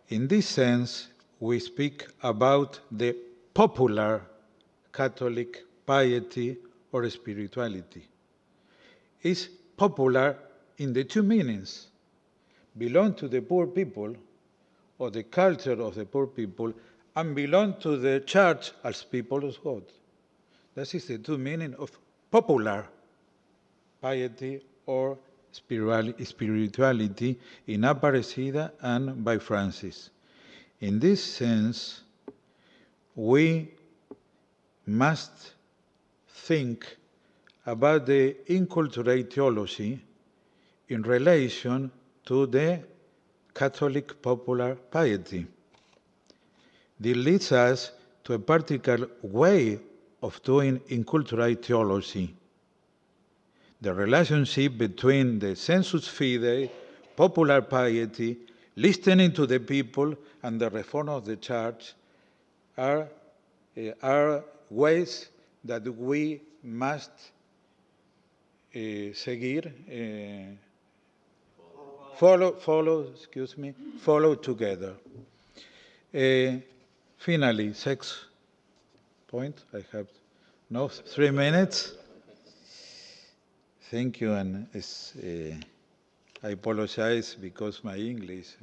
In this sense, we speak about the popular Catholic piety or spirituality. It's popular in the two meanings: belong to the poor people or the culture of the poor people, and belong to the Church as people of God. That is the two meaning of popular piety or spirituality in Aparecida and by Francis. In this sense, we must think about the inculturate theology in relation to the Catholic popular piety. This leads us to a particular way of doing inculturate theology. The relationship between the sensus fidei, popular piety, listening to the people, and the reform of the Church are ways that we must follow together. Finally, sixth point. I have 3 minutes. Thank you, and I apologize because my English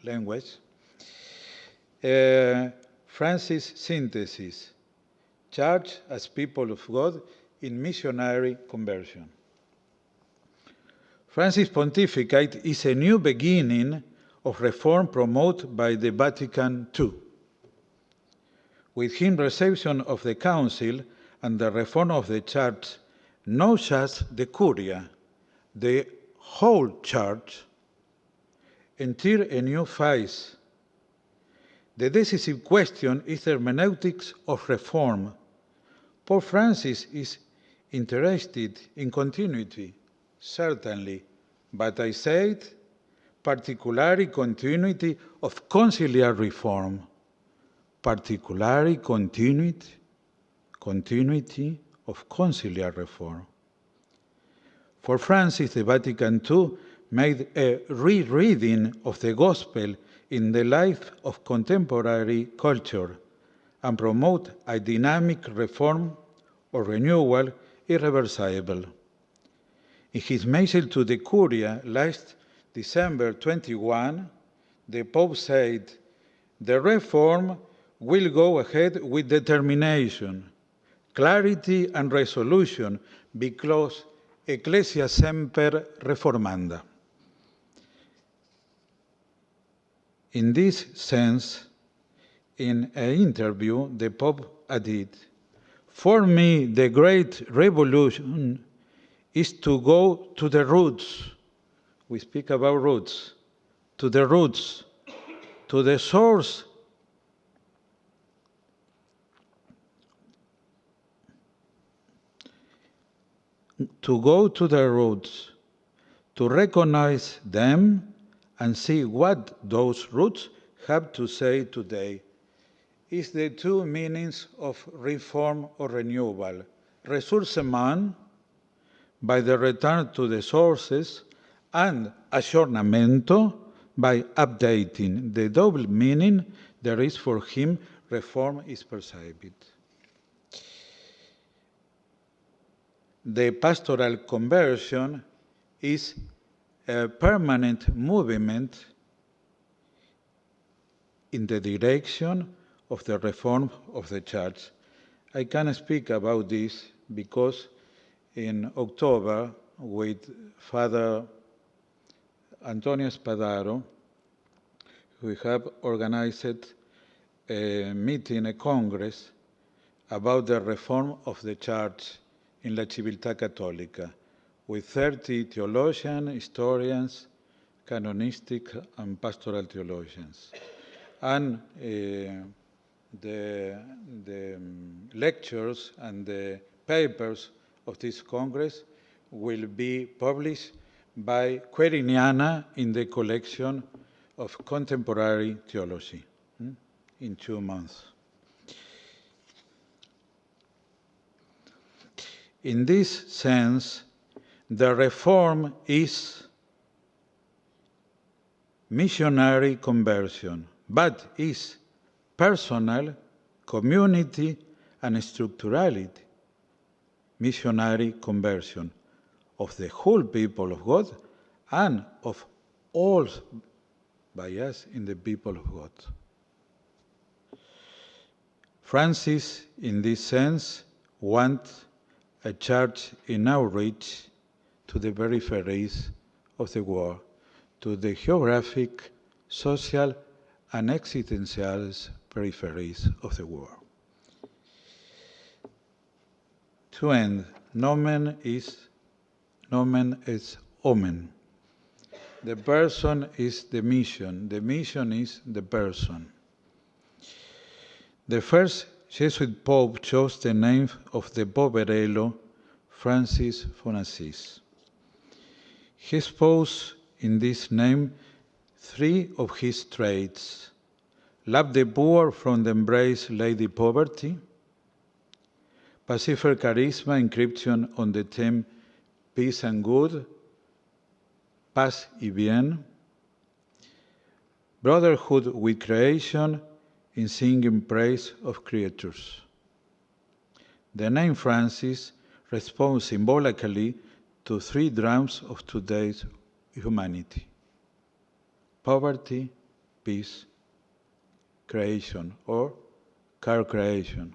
language. Francis' synthesis: Church as people of God in missionary conversion. Francis' Pontificate is a new beginning of reform promoted by the Vatican II. With his reception of the Council and the reform of the Church, not just the Curia, the whole Church, enter a new phase. The decisive question is the hermeneutics of reform. Pope Francis is interested in continuity, certainly, but I said particularly continuity of conciliar reform. Particularly continuity of conciliar reform. For Francis, the Vatican II made a rereading of the Gospel in the life of contemporary culture and promote a dynamic reform or renewal irreversible. In his message to the Curia last December 21, the Pope said, "The reform will go ahead with determination, clarity, and resolution, because Ecclesia semper reformanda." In this sense, in an interview, the Pope added, "For me, the great revolution is to go to the roots." We speak about roots. To the roots, to the source. To go to the roots, to recognize them and see what those roots have to say today. Is the two meanings of reform or renewal. Ressourcement, by the return to the sources, and aggiornamento, by updating. The double meaning there is for him, reform is perceived. The pastoral conversion is a permanent movement in the direction of the reform of the Church. I can speak about this because in October, with Father Antonio Spadaro, we have organized a meeting, a congress, about the reform of the Church in La Civiltà Cattolica, with 30 theologians, historians, canonistic and pastoral theologians. And the lectures and the papers of this Congress will be published by Queriniana in the collection of contemporary theology in 2 months. In this sense, the reform is missionary conversion, but is personal, community, and structurality. Missionary conversion of the whole people of God and of all by us in the people of God. Francis, in this sense, wants a church in outreach to the peripheries of the world, to the geographic, social, and existential peripheries of the world. To end, nomen est omen. The person is the mission is the person. The first Jesuit Pope chose the name of the Poverello, Francis von Assisi. He espoused in this name 3 of his traits: love the poor from the embrace Lady Poverty, Pacific Charisma, inscription on the theme Peace and Good, Paz y Bien, brotherhood with creation, in singing praise of creatures. The name Francis responds symbolically to 3 drums of today's humanity: poverty, peace, creation, or car creation.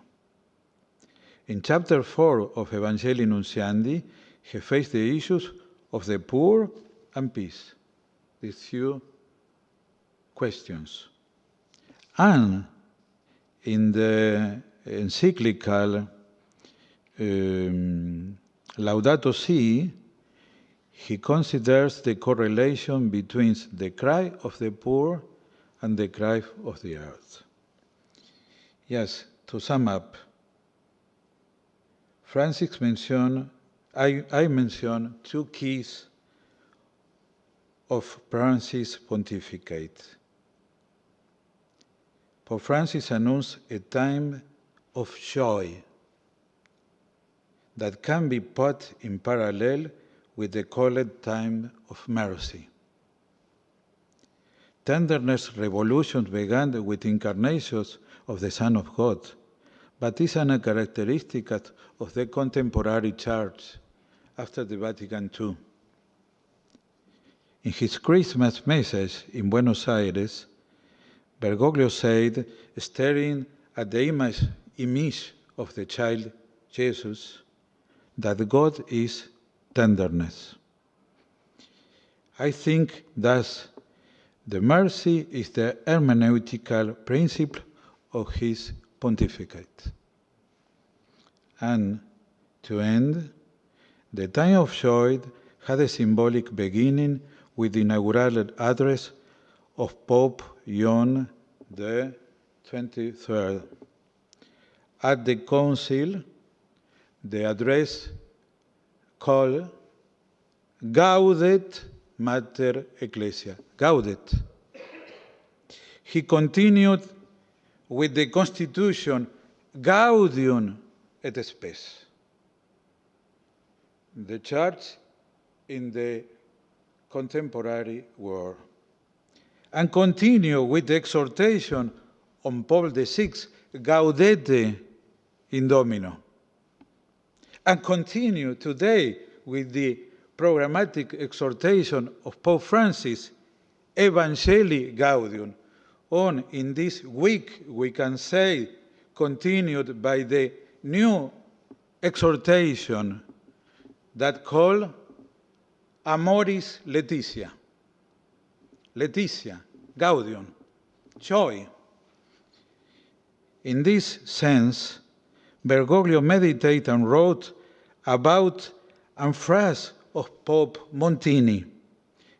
In chapter 4 of Evangelii Nuntiandi, he faced the issues of the poor and peace, these 2 questions. And in the encyclical Laudato Si, he considers the correlation between the cry of the poor and the cry of the earth. Yes, to sum up, Francis mentioned, I mentioned 2 keys of Francis' pontificate. Pope Francis announced a time of joy that can be put in parallel with the called time of mercy. Tenderness revolution began with incarnations of the Son of God, but is a characteristic of the contemporary Church after the Vatican II. In his Christmas message in Buenos Aires, Bergoglio said, staring at the image of the child Jesus, that God is tenderness. I think thus the mercy is the hermeneutical principle of his pontificate. And to end, the time of joy had a symbolic beginning with the inaugural address of Pope John the 23rd. At the council, the address called Gaudet Mater Ecclesia, Gaudet. He continued with the Constitution, Gaudium et Spes. The Church in the contemporary world. And continue with the exhortation on Paul VI, Gaudete in Domino. And continue today with the programmatic exhortation of Pope Francis, Evangelii Gaudium. On in this week, we can say, continued by the new exhortation that call Amoris Laetitia. Laetitia, Gaudium, joy. In this sense, Bergoglio meditated and wrote about a phrase of Pope Montini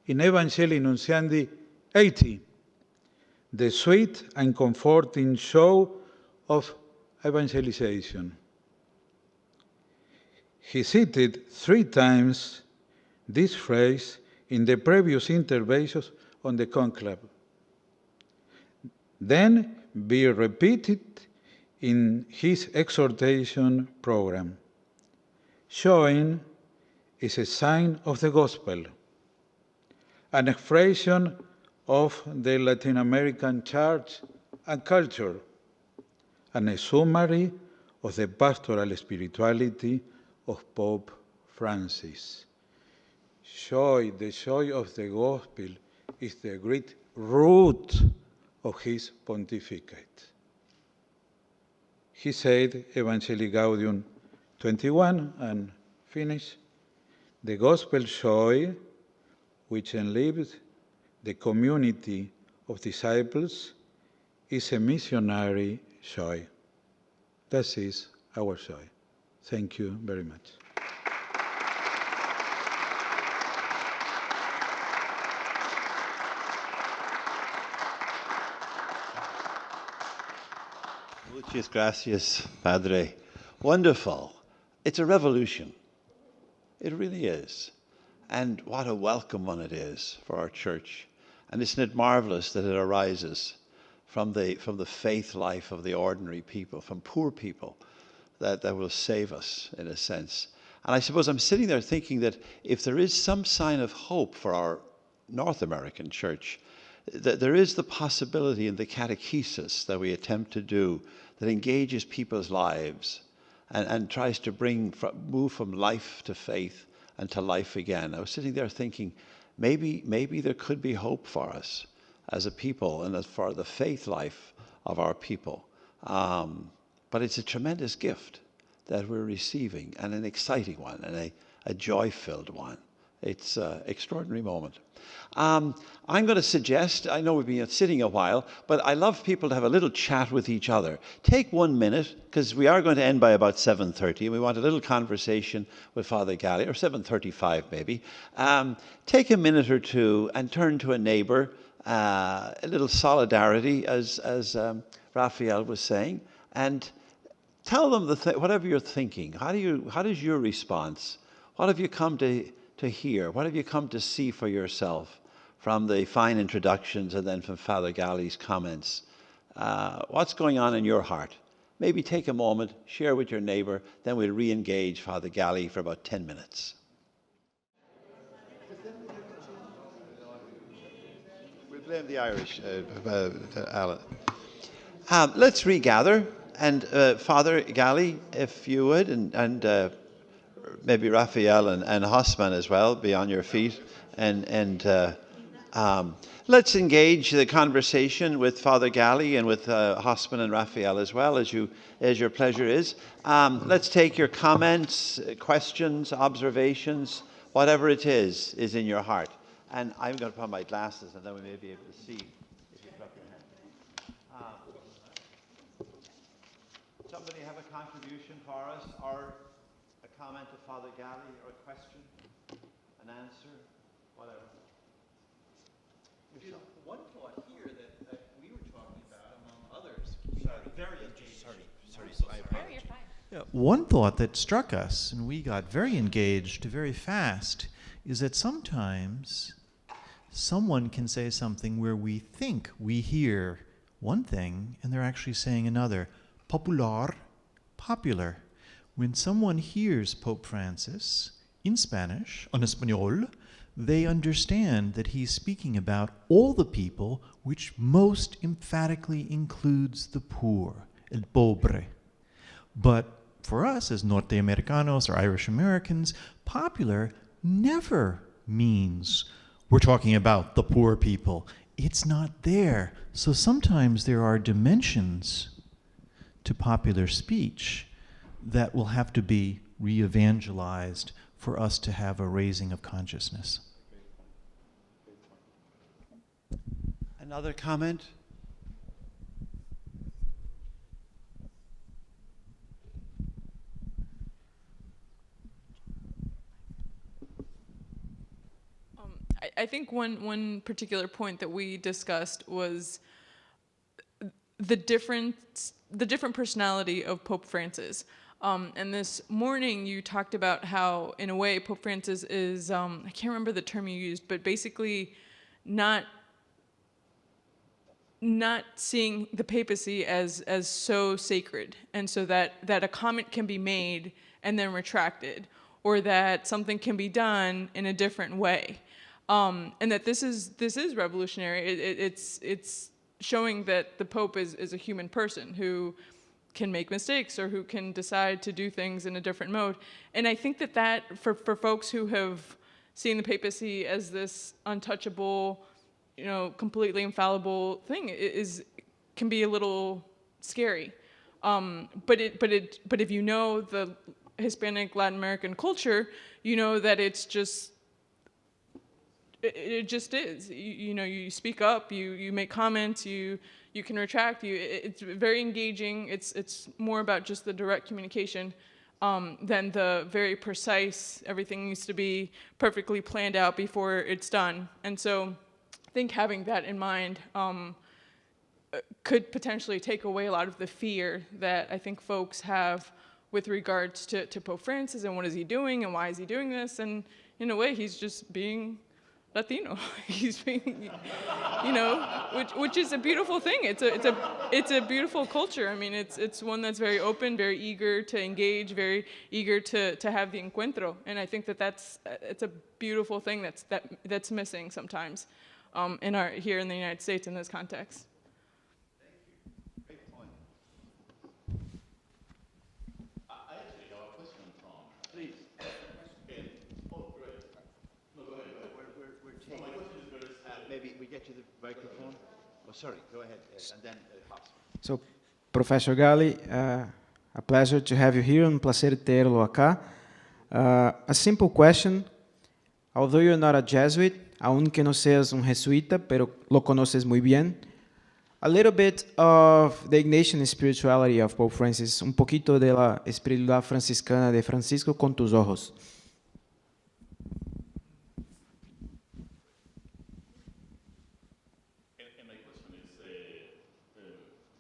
in Evangelii Nuntiandi 80, the sweet and comforting show of evangelization. He cited 3 times this phrase in the previous interventions on the conclave. Then be repeated in his exhortation program. Showing is a sign of the gospel, an expression of the Latin American church and culture, and a summary of the pastoral spirituality of Pope Francis. Joy, the joy of the gospel, is the great root of his pontificate. He said, Evangelii Gaudium 21, and finish, the gospel joy which enlives the community of disciples is a missionary joy. That is our joy. Thank you very much. Muchas gracias, Padre. Wonderful. It's a revolution. It really is. And what a welcome one it is for our church. And isn't it marvelous that it arises from the faith life of the ordinary people, from poor people that will save us, in a sense. And I suppose I'm sitting there thinking that if there is some sign of hope for our North American church, that there is the possibility in the catechesis that we attempt to do that engages people's lives and tries to move from life to faith and to life again. I was sitting there thinking, maybe there could be hope for us as a people and as for the faith life of our people. But it's a tremendous gift that we're receiving, and an exciting one, and a joy-filled one. It's an extraordinary moment. I'm going to suggest, I know we've been sitting a while, but I love people to have a little chat with each other. Take 1 minute, because we are going to end by about 7:30, and we want a little conversation with Father Galli, or 7:35 maybe. Take a minute or two and turn to a neighbor, a little solidarity, as Raphael was saying, and tell them whatever you're thinking. How does your response? What have you come to hear? What have you come to see for yourself from the fine introductions and then from Father Galli's comments? What's going on in your heart? Maybe take a moment, share with your neighbor, then we'll re-engage Father Galli for about 10 minutes. We'll blame the Irish, Alan. Let's regather, and Father Galli, if you would, and maybe Raphael and Hosman as well, be on your feet, and let's engage the conversation with Father Galli and with Hosman and Raphael as well, as your pleasure is. Let's take your comments, questions, observations, whatever it is in your heart. And I'm going to put on my glasses, and then we may be able to see if you clap your hand. Somebody have a contribution for us, or a comment to Father Galli, or a question, an answer, whatever. One thought here that we were talking about, among others, very engaged. Sorry, You're fine. Yeah, one thought that struck us, and we got very engaged very fast, is that sometimes someone can say something where we think we hear one thing and they're actually saying another. Popular, popular. When someone hears Pope Francis in Spanish, en español, they understand that he's speaking about all the people, which most emphatically includes the poor, el pobre. But for us as Norte Americanos or Irish Americans, popular never means we're talking about the poor people. It's not there. So sometimes there are dimensions to popular speech that will have to be re-evangelized for us to have a raising of consciousness. Another comment? I think one particular point that we discussed was the different personality of Pope Francis. And this morning you talked about how, in a way, Pope Francis is, I can't remember the term you used, but basically not seeing the papacy as so sacred, and so that a comment can be made and then retracted, or that something can be done in a different way. And that this is revolutionary. It's showing that the Pope is a human person who can make mistakes or who can decide to do things in a different mode. And I think that for folks who have seen the papacy as this untouchable, completely infallible thing can be a little scary. But if you know the Hispanic Latin American culture, you know that it just is. You speak up, you make comments, you can retract. It's very engaging. It's more about just the direct communication than the very precise. Everything needs to be perfectly planned out before it's done. And so, I think having that in mind could potentially take away a lot of the fear that I think folks have with regards to Pope Francis and what is he doing and why is he doing this. And in a way, he's just being Latino. He's being, which is a beautiful thing. It's a beautiful culture. I mean, it's one that's very open, very eager to engage, very eager to have the encuentro. And I think it's a beautiful thing that's missing sometimes here in the United States in this context. Thank you. Great point. I actually have a question from. Please. Oh, great. No, go ahead. We're taking. My question is very Maybe we get you the microphone. Oh, sorry. Go ahead, and then Hobbs. So, Professor Galli, a pleasure to have you here, um placer tê-lo acá. A simple question, although you're not a Jesuit, aunque no seas un jesuita, pero lo conoces muy bien, a little bit of the Ignatian spirituality of Pope Francis, un poquito de la espiritualidad franciscana de Francisco con tus ojos. And my question is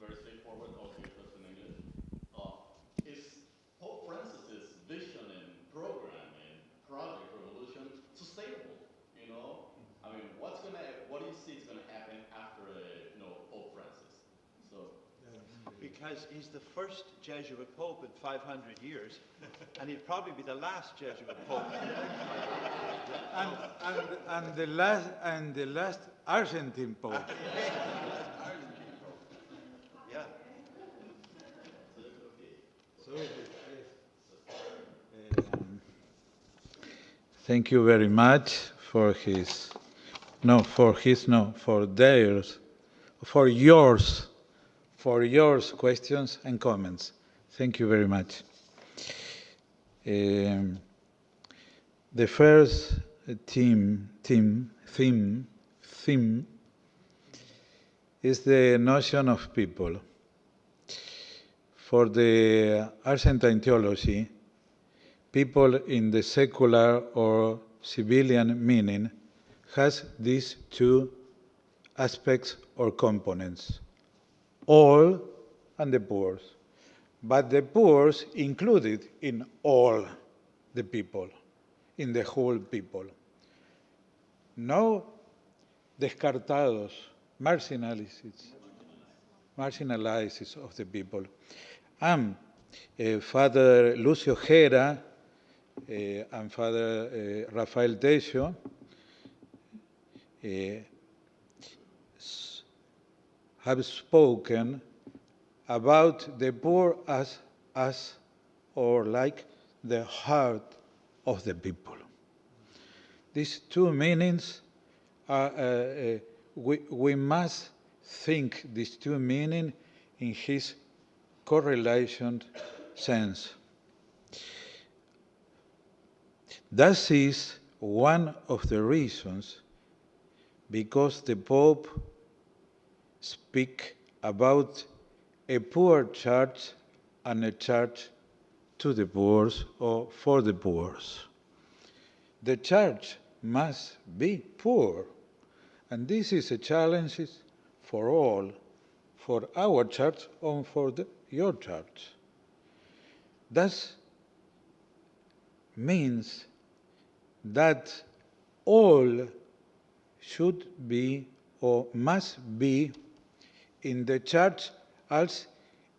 very straightforward, also your question in English. Is Pope Francis's vision and program and project revolution sustainable? I mean, what do you see is going to happen after Pope Francis? So, Because he's the first Jesuit pope in 500 years, and he'll probably be the last Jesuit pope. And the last Argentine pope. Yeah. Thank you very much for yours questions and comments. Thank you very much. The first theme is the notion of people. For the Argentine theology, people in the secular or civilian meaning has these two aspects or components, all and the poor. But the poor included in all the people, in the whole people. No descartados, marginalized of the people. Father Lucio Gera and Father Rafael Tello have spoken about the poor as or like the heart of the people. These two meanings are, we must think these two meanings in his correlation sense. That is one of the reasons because the Pope speaks about a poor church and a church to the poor or for the poor. The church must be poor, and this is a challenge for all, for our church and for your church. That means that all should be or must be in the church as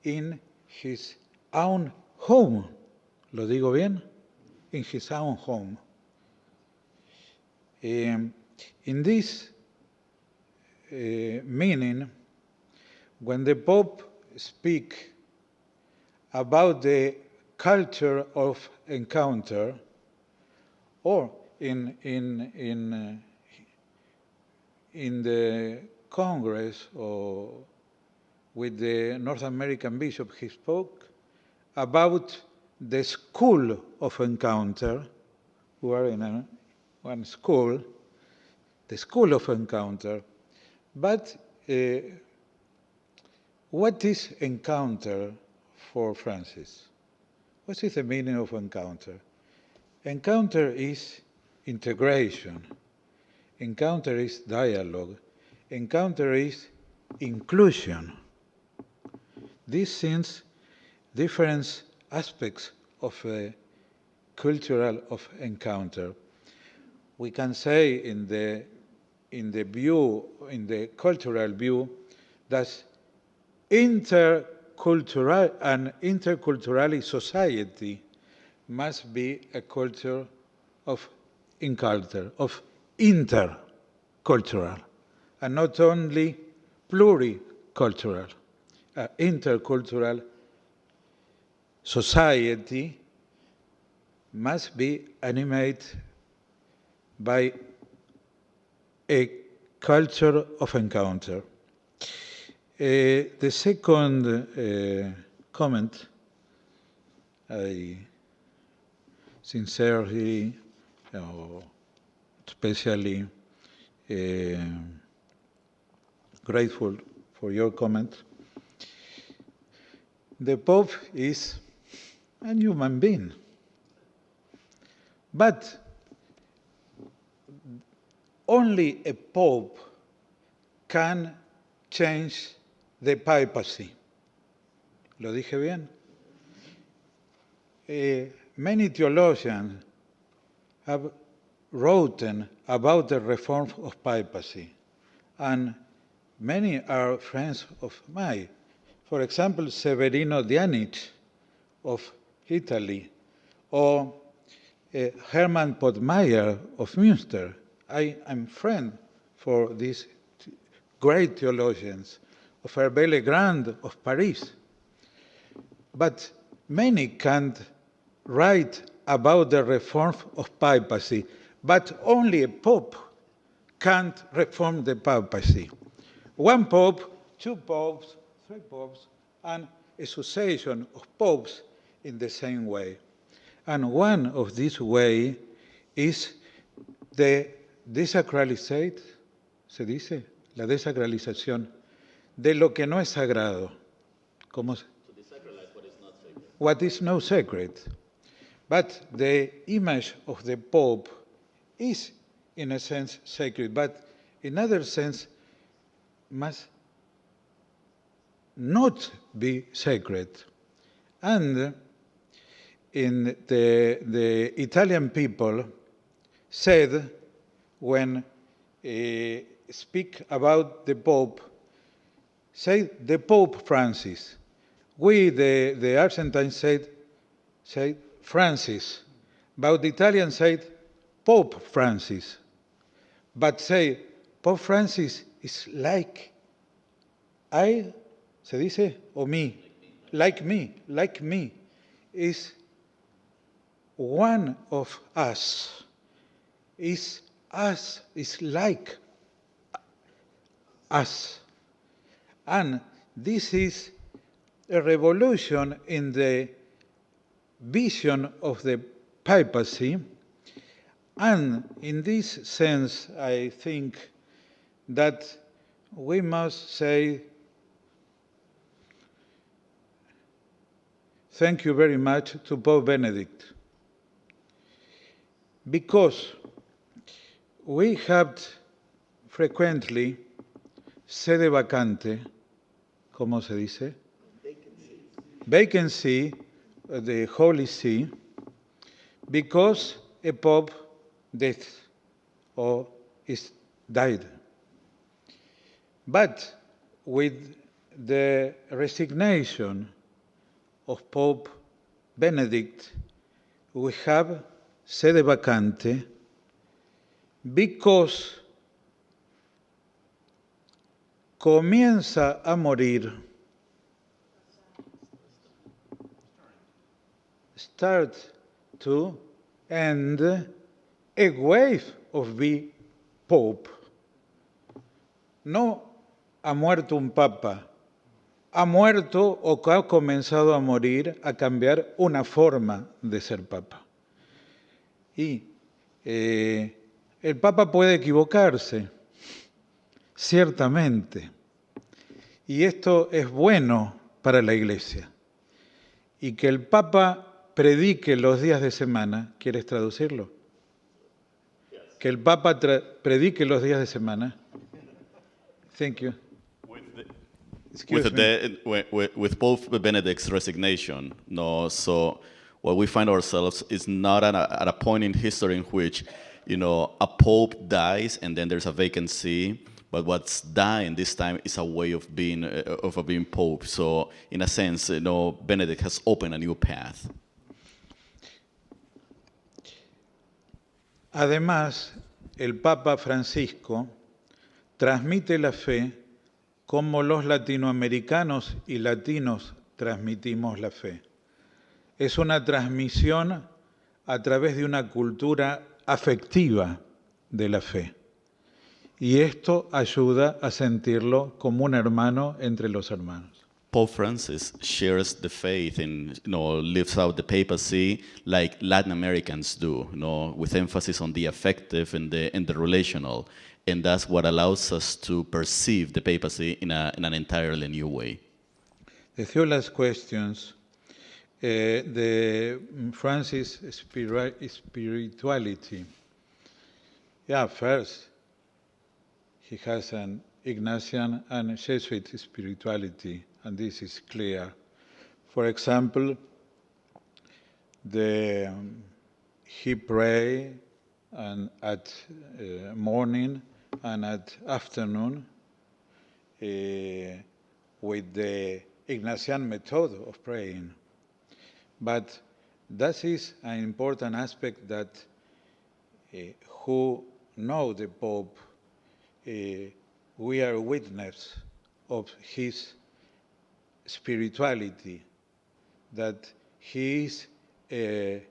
in his own home. ¿Lo digo bien? In his own home. In this meaning, when the Pope speaks about the culture of encounter, or in the Congress or with the North American bishop, he spoke about the school of encounter. We are in one school, the school of encounter. But what is encounter for Francis? What is the meaning of encounter? Encounter is integration. Encounter is dialogue. Encounter is inclusion. These things, different aspects of a cultural of encounter. We can say in the cultural view, that intercultural and interculturally society must be a culture of encounter, of intercultural, and not only pluricultural. Intercultural society must be animated by a culture of encounter. The second comment, I sincerely, especially grateful for your comment. The Pope is a human being, but only a Pope can change the papacy. ¿Lo dije bien? Many theologians have written about the reform of papacy, and many are friends of mine. For example, Severino Dianich of Italy, or Hermann Pottmeyer of Münster. I am friend for these great theologians, of Hervé Legrand of Paris. But many can't write about the reform of papacy, but only a pope can't reform the papacy. One pope, two popes, three popes, and a succession of popes in the same way. And one of these ways is the desacralization, ¿se dice? La desacralización de lo que no es sagrado. ¿Cómo se? To desacralize what is not sacred. What is not sacred. But the image of the Pope is, in a sense, sacred, but in other sense, must not be sacred. And in the Italian people said when speak about the Pope, say the Pope Francis. We, the Argentines, say Francis. But the Italians say Pope Francis. But say Pope Francis is like I, se dice, o me, like me, is one of us, is us, is like us. And this is a revolution in the vision of the papacy. And in this sense, I think that we must say thank you very much to Pope Benedict, because we have frequently sede vacante, ¿cómo se dice? Vacancy, the Holy See, because a Pope dead or is died. But with the resignation of Pope Benedict, we have sede vacante because comienza a morir, start to end a wave of the Pope. No ha muerto un Papa, ha muerto o ha comenzado a morir, a cambiar una forma de ser Papa. Y el Papa puede equivocarse, ciertamente. Y esto es bueno para la Iglesia. Y que el Papa predique los días de semana, ¿quieres traducirlo? Que el Papa predique los días de semana. Thank you. With Pope Benedict's resignation, no, so what we find ourselves is not at a point in history in which, a pope dies and then there's a vacancy, but what's dying this time is a way of being pope. So in a sense, Benedict has opened a new path. Además, el Papa Francisco transmite la fe como los latinoamericanos y latinos transmitimos la fe. Es una transmisión a través de una cultura afectiva de la fe. Y esto ayuda a sentirlo como un hermano entre los hermanos. Pope Francis shares the faith and lives out the papacy like Latin Americans do, with emphasis on the affective and the relational. And that's what allows us to perceive the papacy in an entirely new way. The few last questions. The Francis spirituality. Yeah, first, he has an Ignatian and Jesuit spirituality, and this is clear. For example, he pray and at morning and at afternoon with the Ignatian method of praying. But that is an important aspect that who know the Pope, we are witness of his spirituality, that he is a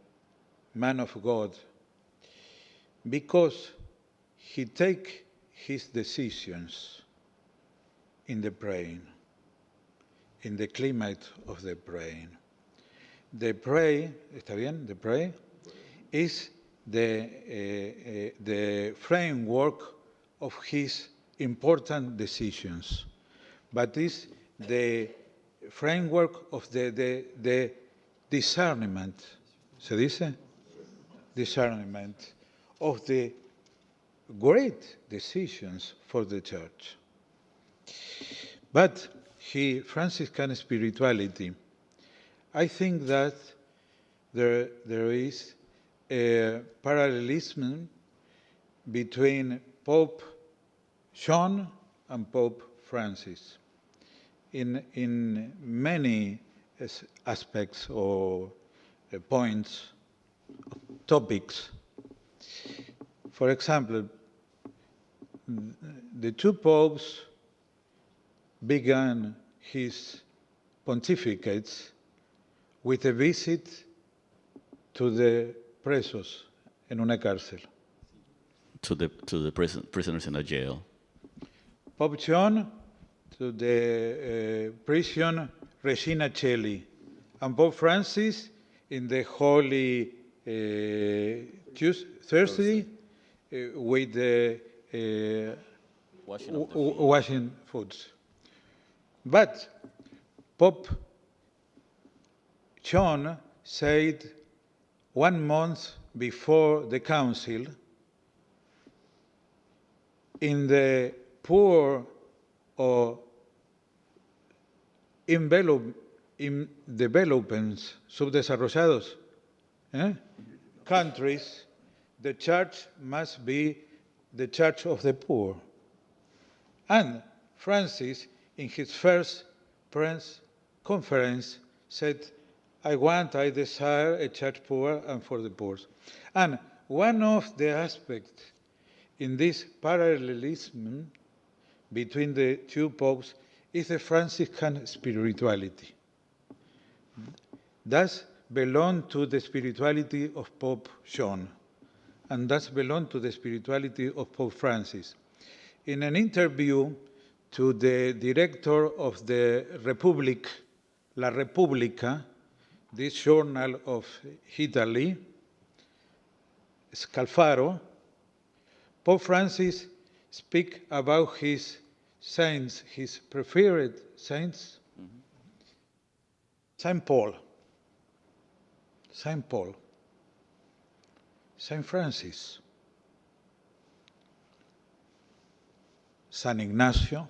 man of God, because he take his decisions in the praying, in the climate of the praying. The pray, ¿está bien? The pray is the framework of his important decisions, but is the framework of the discernment, ¿se dice? Discernment of the great decisions for the Church. But Franciscan spirituality, I think that there is a parallelism between Pope John and Pope Francis in many aspects or points, topics. For example, the two popes began his pontificates with a visit to the presos en una cárcel. To the prisoners in a jail. Pope John to the prison Regina Coeli, and Pope Francis in the Holy Thursday with the washing foods. But Pope John said 1 month before the council, in the poor or in developments, subdesarrollados countries, the church must be the church of the poor. And Francis, in his first press conference, said, I desire a church poor and for the poor. And one of the aspects in this parallelism between the two popes is the Franciscan spirituality. That belongs to the spirituality of Pope John, and that belongs to the spirituality of Pope Francis. In an interview to the director of the Republic, La Repubblica, this journal of Italy, Scalfaro, Pope Francis speaks about his saints, his preferred saints, Saint Paul, Saint Francis, San Ignacio,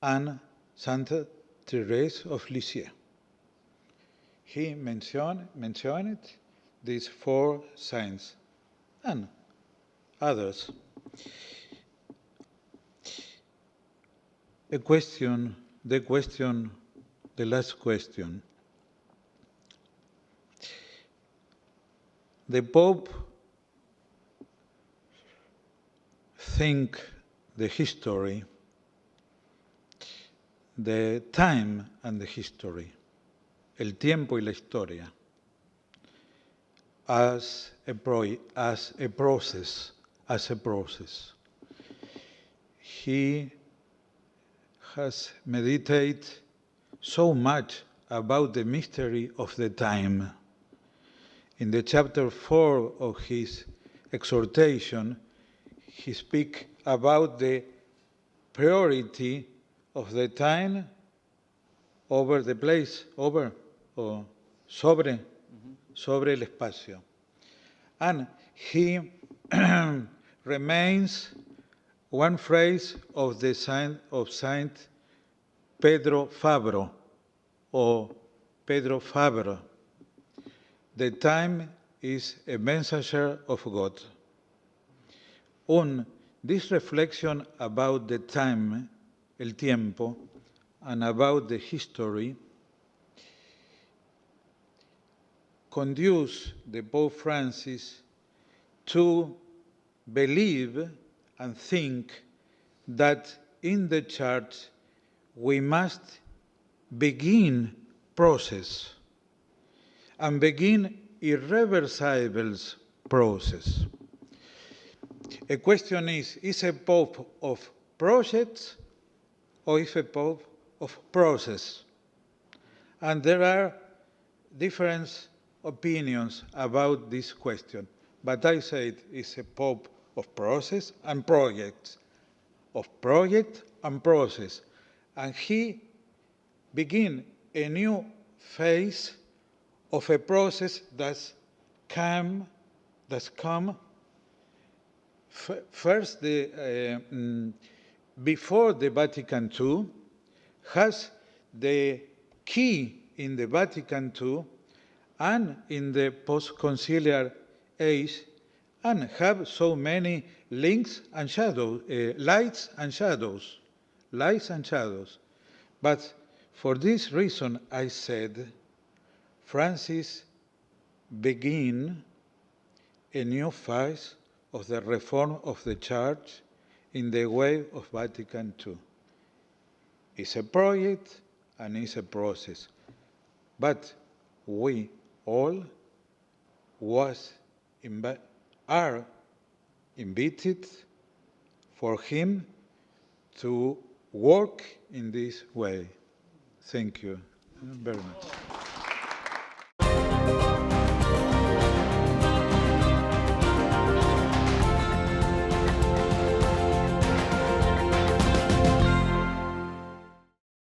and Santa Teresa of Lisieux. He mentioned these 4 saints and others. The last question. The Pope think the history, the time and the history, el tiempo y la historia, as a process. He has meditated so much about the mystery of the time. In the chapter 4 of his exhortation, he speaks about the priority of the time over the place, sobre el espacio. And he remains one phrase of the Saint Pedro Fabro, or Pedro Fabre. The time is a messenger of God. This reflection about the time, el tiempo, and about the history conduce the Pope Francis to believe and think that in the Church we must begin process and begin irreversible process. A question is a Pope of projects or is a Pope of process? And there are different opinions about this question, but I say it's a Pope of process and projects, of project and process. And he begin a new phase of a process that's come first before the Vatican II, has the key in the Vatican II and in the post-conciliar age, and have so many links and shadows, lights and shadows, lights and shadows. But for this reason, I said, Francis began a new phase of the reform of the Church in the way of Vatican II. It's a project and it's a process. But we all are invited for him to work in this way. Thank you very much.